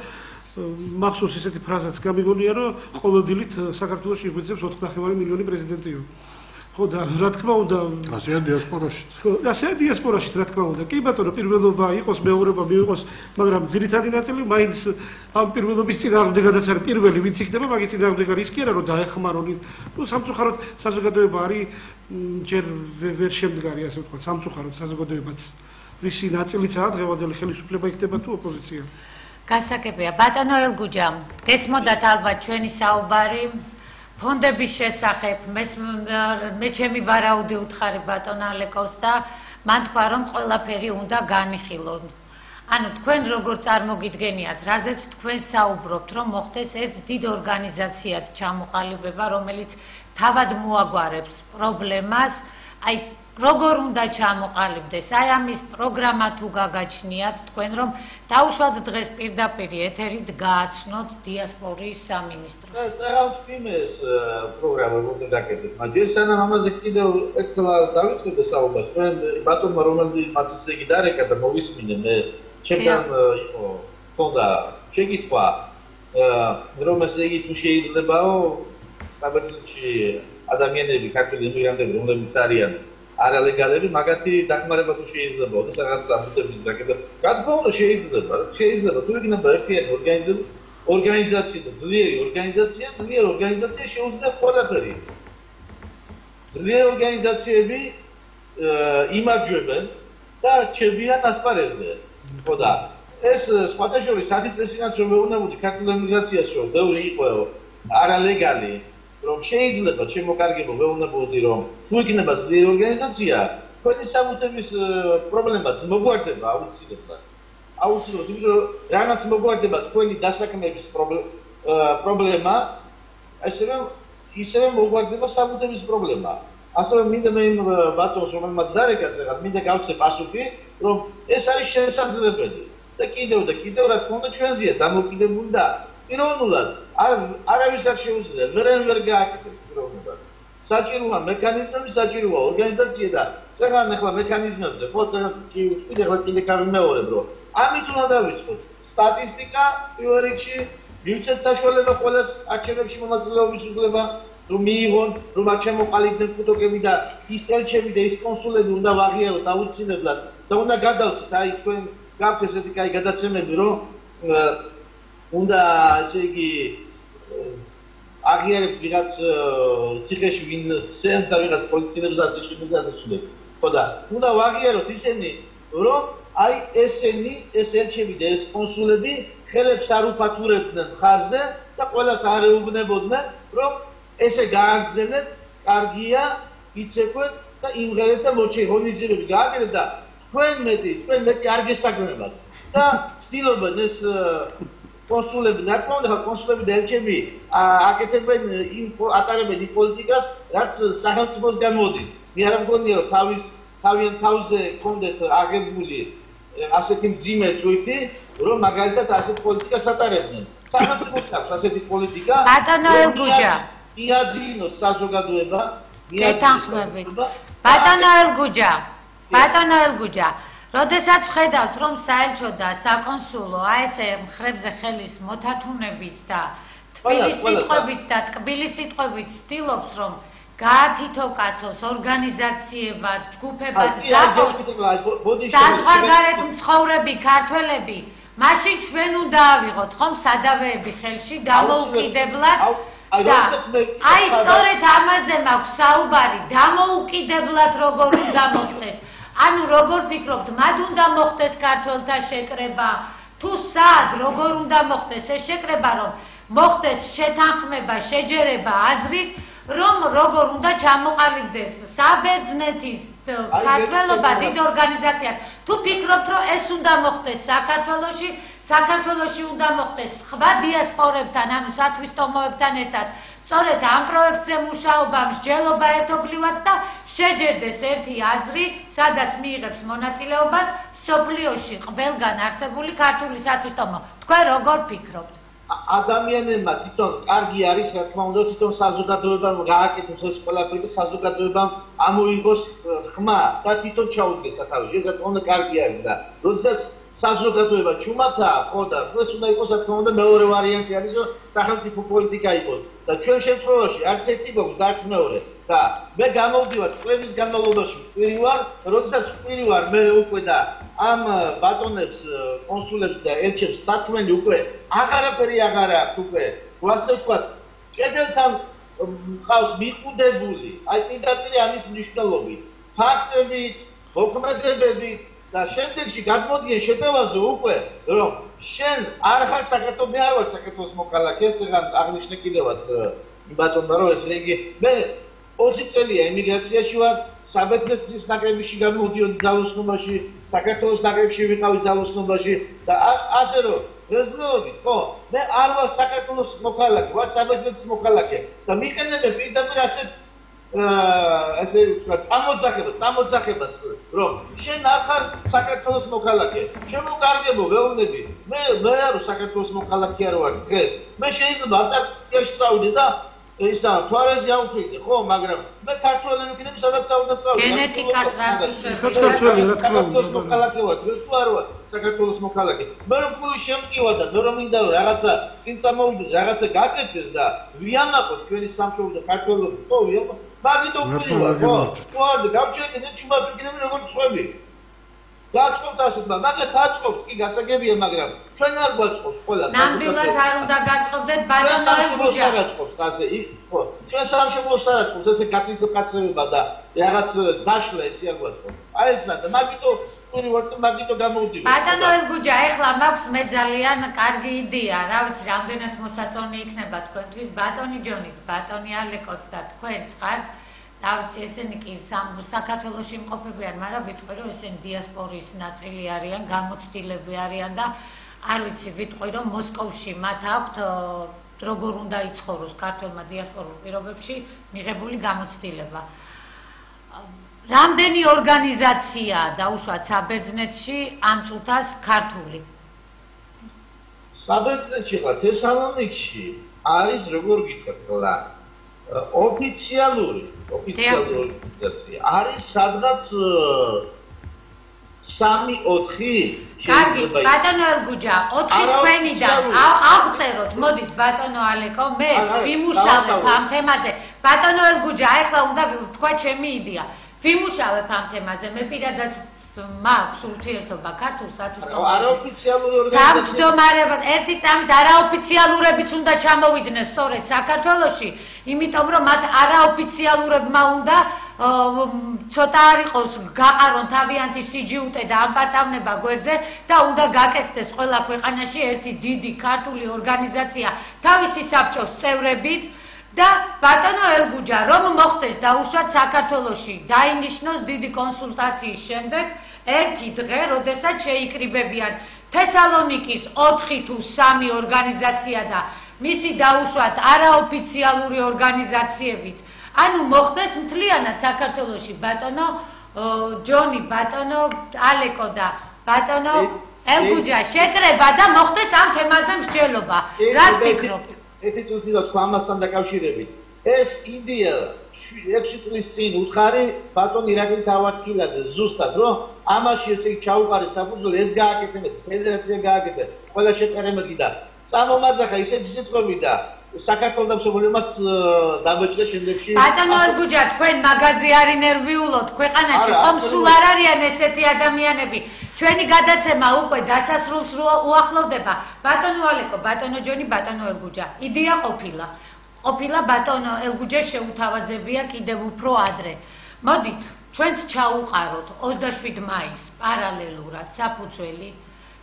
მახსოვს ესეთი ფრაზაც გამიგონია, რომ ყოველდილით საქართველოში იღვიძებს 4.5 მილიონი პრეზიდენტიო. ხო და რა თქმა უნდა, ასეა დიასპორაშიც. ასეა დიასპორაშიც რა თქმა უნდა. კი ბატონო, პირველობა იყოს, მეორება მიიღოს, მაგრამ ძირითადი ნაწილი მაინც ამ პირველობის წინააღმდეგადაც არის პირველი, ვინც იქნება, მაგის წინააღმდეგ არის ის კი არა, რომ დაეხმარონ. ნუ სამწუხაროდ საზოგადოება არის ჯერ ვერ შემდგარი, ასე ვთქვათ, სამწუხაროდ საზოგადოებაც. რისი ნაწილიცაა დღევანდელი ხელისუფლება იქნება თუ ოპოზიცია. გასაგებია, ბატონო ელგუჯა, გესმოდათ ალბათ ჩვენი საუბარი ფონდების შესახებ, მე ჩემი ვარაუდი უთხარი ბატონ ალეკოს და მან თქვა რომ ყველაფერი უნდა განიხილონ. ანუ თქვენ როგორ წარმოგიდგენიათ, რაზეც თქვენ საუბრობთ, რომ მოხდეს ერთ დიდ ორგანიზაციად ჩამოყალიბება, რომელიც თავად მოაგვარებს პრობლემას, აი როგორ უნდა ჩამოყალიბდეს? აი ამის პროგრამა თუ გაგაჩნიათ თქვენ რომ დაუშვათ დღეს პირდაპირ ეთერით გააცნოთ დიასპორიის სამინისტროს. წერავთ იმეს პროგრამა უნდა დაკეთდეს, მაგრამ სანამ ამაზე კიდევ ერთხელ დავიწყებ საუბარს, თქვენ ბატონმა რომელმაც ისე იგი დარეკა და მოვისმინე მე ჩემთან იყო ხონდა შეკითხვა რომ ესე იგი თუ შეიძლებაო საბერძნეთში ადამიანები, ქართველი იმიგრანტები რომლებიც არიან არალეგალები, მაგათი დახმარება თუ შეიძლებაო და რაღაც საბუთების დაკეთა. რა თქმა უნდა შეიძლება, თუ იქნება ერთიანი ორგანიზაცია და ძლიერი ორგანიზაცია შეუძლია ყველაფერი. ძლიერი ორგანიზაციები იმარჯვებენ და რჩებიან ასპარეზზე. ხო და ეს სხვათა შორის 10 წელიწადს რომ მეუბნებოდი ქართულ ემიგრაციაში რომ ბევრი იყო არალეგალი რომ შეიძლება შემოკარგებო მეუბნებოდი რომ თუ იქნება ძლიერი ორგანიზაცია თქვენი სამუშაოების პრობლემაც მოგვარდება აუცილებლად იმიტომ რომ რანაც მოგვარდება თქვენი დასაქმების პრობლემა ისევე მოგვარდება სამუშაოების პრობლემა ასევე მინდა მე ბატონს რომელმაც დარეკა წერა მინდა გავცე პასუხი რომ ეს არის შესაძლებელი და კიდევ რა თქმა უნდა ჩვენზეა დამოკიდებული და პიროვნულად არავის არ შეუძლია ვერ გააკეთებს პიროვნულად საჭიროა მექანიზმები საჭიროა ორგანიზაცია და წერან ახლა მექანიზმებზე ხო წერან კიდე გამიმეორებ რომ ამით უნდა დავიწყოთ სტატისტიკა პირველ რიგში მივცეთ საშუალება ყველას არჩევნებში მონაწილეობის უფლება რომ მიიღონ რომ არ შემოყალიბდნენ ფუტოკები და ის ელჩები და ის კონსულები უნდა ვაღიაროთ აუცილებლად და უნდა გადავწეთ აი თქვენ გაქვთ ესეთი კაი გადაცემები რომ უნდა ესე იგი აღიარებთ ვიღაც ციხეში ვინ სენს და ვიღაც პოლიციელებს და ასე შემდეგ ხო და უნდა ვაღიაროთ ისინი რომ აი ესენი ეს ელჩები და ეს კონსულები ხელებს არ უფათურებდნენ ხარზე და ყველას არ ეუბნებოდნენ რომ ესე გააგზავნეთ კარგია იცეკვეთ და იმღერეთ და მოჩეღონიზირები გააკეთეთ და თქვენ მეტი არ გესაგნებათ და ცდილობენ ეს კონსულები რა თქმა უნდა კონსულები და ელჩები აკეთებენ ატარებენ იმ პოლიტიკას რაც სახელმწიფოს გამოდის მე არ მგონია რომ თავიანთ თავზე კონდეთ აღებული ასეთი მძიმე წვეთი რომ მაგალითად ასეთ პოლიტიკას ატარებდნენ სახელმწიფოს აქვს ასეთი პოლიტიკა ბატონო ელგუჯა მიაძინოს საზოგადოება გეთანხმებით ბატონო ელგუჯა როდესაც ხედავთ რომ საელჩო და საკონსულო აი ესე მხრებზე ხელის მოთათუნებით და თბილი სიტყვებით და ტკბილი სიტყვებით ცდილობს რომ გაათითო კაცოს ორგანიზაციებად, ჯგუფებად დაფოს საზღვარგარეთ მცხოვრები ქართველები მაშინ ჩვენ უნდა ავიღოთ ხომ სადავეები ხელში დამოუკიდებლად და აი სწორედ ამაზე მაქვს საუბარი დამოუკიდებლად როგორ უნდა მოხდეს ანუ როგორ ფიქრობთ მათ უნდა მოხდეს ქართველთა შეკრება თუ სად როგორ უნდა მოხდეს ეს შეკრება რომ მოხდეს შეთანხმება შეჯერება აზრის რომ როგორ უნდა ჩამოყალიბდეს საბერძნეთის ქართველობა დიდ ორგანიზაციად. თუ ფიქრობთ, რომ ეს უნდა მოხდეს საქართველოში უნდა მოხდეს სხვა დიასპორებთან, ანუ სათვისტომოებთან ერთად. სწორედ ამ პროექტზე მუშაობა, მსჯელობა ერთობლივად და შეჯერდეს ერთი აზრი, სადაც მიიღებს მონაწილეობას სოფლიოში ყველგან არსებული ქართული სათვისტომო. თქვენ როგორ ფიქრობთ? ადამიანებმა თვითონ კარგი არის, რა თქმა უნდა, თვითონ საზოგადოებამ გააკეთოს ეს ყველაფერი და საზოგადოებამ ამოიღოს ხმა და თვითონ ჩაუდგეს სათავეში. ეს რა თქმა უნდა კარგი არის და როდესაც საზოგადოება ჩუმათაა, ხო და ეს უნდა იყოს, რა თქმა უნდა, მეორე ვარიანტი არის, რომ სახელმწიფო პოლიტიკა იყოს და ჩვენ შემთხვევაში არც ერთი გვაქვს და არც მეორე და მე გამოვდივარ წლების განმავლობაში ვარ, როდესაც ვარ მე უკვე და ამ ბატონებს, კონსულებს და ელჩებს საქმენი უკვე აღარაფერი აღარ აქვს უკვე. ასე ვთქვათ, კედელთან მყავს მიყუდებული, აი პირდაპირ ამის მნიშვნელობით, ფაქტებით, მოქმედებებით და შემდეგში გადმოდიან შეტევაზე უკვე, რომ შენ არ ხარ საქართველოს, მე არ ვარ საქართველოს მოქალაქე, წეგან აღნიშნე კიდევაც ბატონმა რომ ეს იგი მე 20 წელია ემიგრაციაში ვარ, საბერძნეთის ნაკრებში გამოდიოდი ძალოსნობაში, საქართველოს ნაკრებში ვიყავი ძალოსნობაში და ასე რომ ეზნობით, ხო, მე არ ვარ საქართველოს მოქალაქე, ვარ საბერძნეთის მოქალაქე და მიყენებენ პირდაპირ ასე ვთქვათ, წამოძახებას, რომ შენ არ ხარ საქართველოს მოქალაქე. შემოგარგებო ვეუბნები, მე არ ვარ საქართველოს მოქალაქე არ ვარ დღეს. მე შეიძლება ანტარქტიკაში წავიდე და ისა თვარეზე ავფრიდე, ხო, მაგრამ მე ქართველები ვიქნები, სადაც წავიდე. გენეტიკას რას უშევს? საქართველოს მოქალაქე ვარ, დღეს თუ არ ვარ საქართველოს მოქალაქე. მე რომ ფული შემკივა და მე რომ მინდა რომ რაღაცა წინ წამოვიდეს, რაღაცა გაკეთდეს და ვიამაყოთ ჩვენი სამშობლო და ქართველები, ხო, ვიამაყოთ. მაგითო ვფრივა, ხო? თუ არ გავჩერდეთ ჩუმად ვიქნები როგორც ხვები. გაწყობთ ასეთ, მაგათ აწყობთ, კი გასაგებია, მაგრამ ჩვენ არ გვაწყობს ყველა. ნამდვილად არ უნდა გაწყობდეთ ბატონო ელგუჯა. გაწყობს ასე, ხო. ჩვენ სამშობლოს არ აწყობს ესე კატიკაცება და რაღაც დაშლა ესე არ გვაწყობს. აი ეს და მაგითო ვფრივა და მაგითო გამოვდივარ. ბატონო ელგუჯა, ეხლა მაქვს მე ძალიან კარგი იდეა, რა ვიცი, რამდენად მოსაწონი იქნება თქვენთვის ბატონი ჯონიც, ბატონი ალეკოც და თქვენც ხართ. რა ვიცი, ესენი კი საქართველოში იმყოფებიან, მაგრამ ვიტყვი, რომ ესენი დიასპორის ნაწილი არიან, გამოცდილები არიან და არ ვიცი, ვიტყვი, რომ მოსკოვში მათ აქვთ როგორ უნდა იცხოვროს ქართველმა დიასპორულ პირობებში მიღებული გამოცდილება. რამდენი ორგანიზაცია დაუშვათ საბერძნეთში ამ წუთას ქართული? საბერძნეთში ხა თესალონიკში არის როგორ გითხრა ოფიციალური ორგანიზაცია არის სადღაც 3-4. კარგი, ბატონო ელგუჯა, 4 თქვენიდან აღწეროთ, მოდით ბატონო ალეკო, მე ვიმუშავებ ამ თემაზე. ბატონო ელგუჯა, ახლა უნდა თქვა ჩემი იდეა. ვიმუშავებ ამ თემაზე, მე პირადად მაქვს ურთიერთობა ქართულ სათვისტომოების არაოფიციალური ორგანიზაცია. თავმჯდომარეობა ერთი წამით არაოფიციალურებიც უნდა ჩამოვიდნენ სწორედ საქართველოში, იმიტომ რომ მათ არაოფიციალურებმა უნდა ცოტა არ იყოს გაყარონ თავიანთი სიჯიუტე და ამპარტავნება გვერდზე და უნდა გაკეთდეს ყველა ქვეყანაში ერთი დიდი ქართული ორგანიზაცია თავისი საბჭოს წევრებით და ბატონო ელგუჯა, რომ მოხდეს დაუშვათ საქართველოში დაინიშნოს დიდი კონსულტაციის შემდეგ ერთი დღე, როდესაც შეიკრიბებიან თესალონიკის 4 თუ 3 ორგანიზაცია და მისი დაუშვათ არაოფიციალური ორგანიზაციებიც. ანუ მოხდეს მთლიანად საქართველოში ბატონო ჯონი, ბატონო ალეკო და ბატონო ელგუჯა შეკრება და მოხდეს ამ თემაზე მსჯელობა. რას ფიქრობთ? ერთი წუთი და თქვა ამასთან დაკავშირებით. ეს იდეა 6 წლის წინ უთხარი ბატონ ირაკლი თავარtkilade ზუსტად რომ ამაში ესე ჩაუყარეს საფუძველი ეს გააკეთებინათ, ფედერაცია გააკეთებინათ, ყველა შეყარებინა და წამომაძახა ისეთი სიტყვები და საქართველოს დამსახურებაც დაბეჭდა შემდეგში. ბატონო ელგუჯა, თქვენ მაღაზი არ ინერვიულოთ ქვეყანაში, ხომ სულ არ არიან ესეთი ადამიანები. ჩვენი გადაცემა უკვე დასასრულს უახლოვდება. ბატონო ალეკო, ბატონო ჯონი, ბატონო ელგუჯა. იდეა ყოფილა ბატონო ელგუჯას შეუთავაზებია კიდევ უფრო ადრე. მოდით, ჩვენც ჩაუყაროთ 27 მაისს პარალელურად საფუძველი.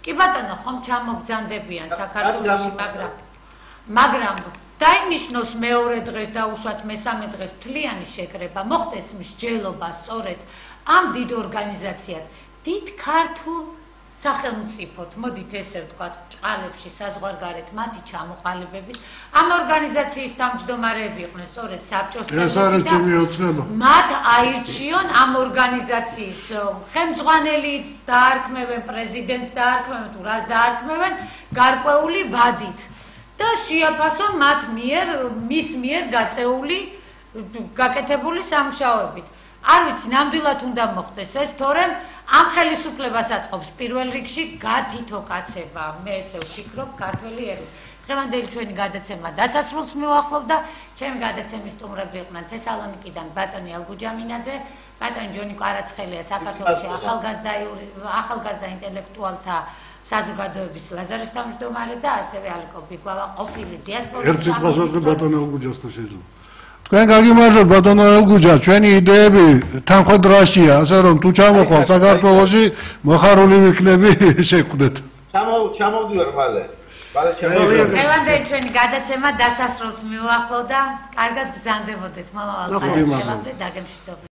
კი ბატონო, ხომ ჩამოგძანდებიან საქართველოში, მაგრამ დაინიშნოს მეორე დღეს და უშუალოდ მესამე დღეს მთლიანი შეკრება, მოხდეს მსჯელობა სწორედ ამ დიდ ორგანიზაციად, დიდ ქართულ სახელმწიფოდ, მოდით ესე ვთქვათ, ჭყალებში საზღვარგარეთ მათი ჩამოყალიბების, ამ ორგანიზაციის თავმჯდომარეები იყვნენ სწორედ საბჭოს წევრები და მათ აირჩიონ ამ ორგანიზაციის ხელმძღვანელიც დაარქმევენ, პრეზიდენტს დაარქმევენ, თუ რას დაარქმევენ, გარკვეული ვადით და შეაფასონ მათ მიერ, მის მიერ გაწეული, გაკეთებული სამუშაოებით. არ ვიცი, ნამდვილად უნდა მოხდეს ეს, თორემ ამ ხელისუფლებას აწყობს პირველ რიგში გათითო კაცება. მე ესე ვფიქრობ, ქართველი ერის. დღევანდელი ჩვენი გადაცემა დასასრულს მივახლოვდა. ჩემი გადაცემის სტუმრები იყვნენ თესალონიკიდან ბატონი ალგუჯამინაძე, ბატონი ჯონი კვარაცხელია საქართველოში ახალგაზრდა ინტელექტუალთა საზოგადოების ლაზარეს თავმჯდომარე და ასევე ალეკო ბიგვავა ყოფილი დიასპორის ერთ სიტყვას ბატონი ალგუჯას თუ შეიძლება. თქვენ გაგიმარჯვებთ ბატონო ალგუჯა, ჩვენი იდეები თანხმდრაშია, ასე რომ თუ ჩამოხვალთ საქართველოში, მოხარული ვიქნები შეგვდეთ. ჩამოვდივარ მალე. დღევანდელი ჩვენი გადაცემა დასასრულს მივახლოვდა. კარგად ბრძანდებოდეთ მომავალ გადაცემამდე, დაგემშვიდობებით.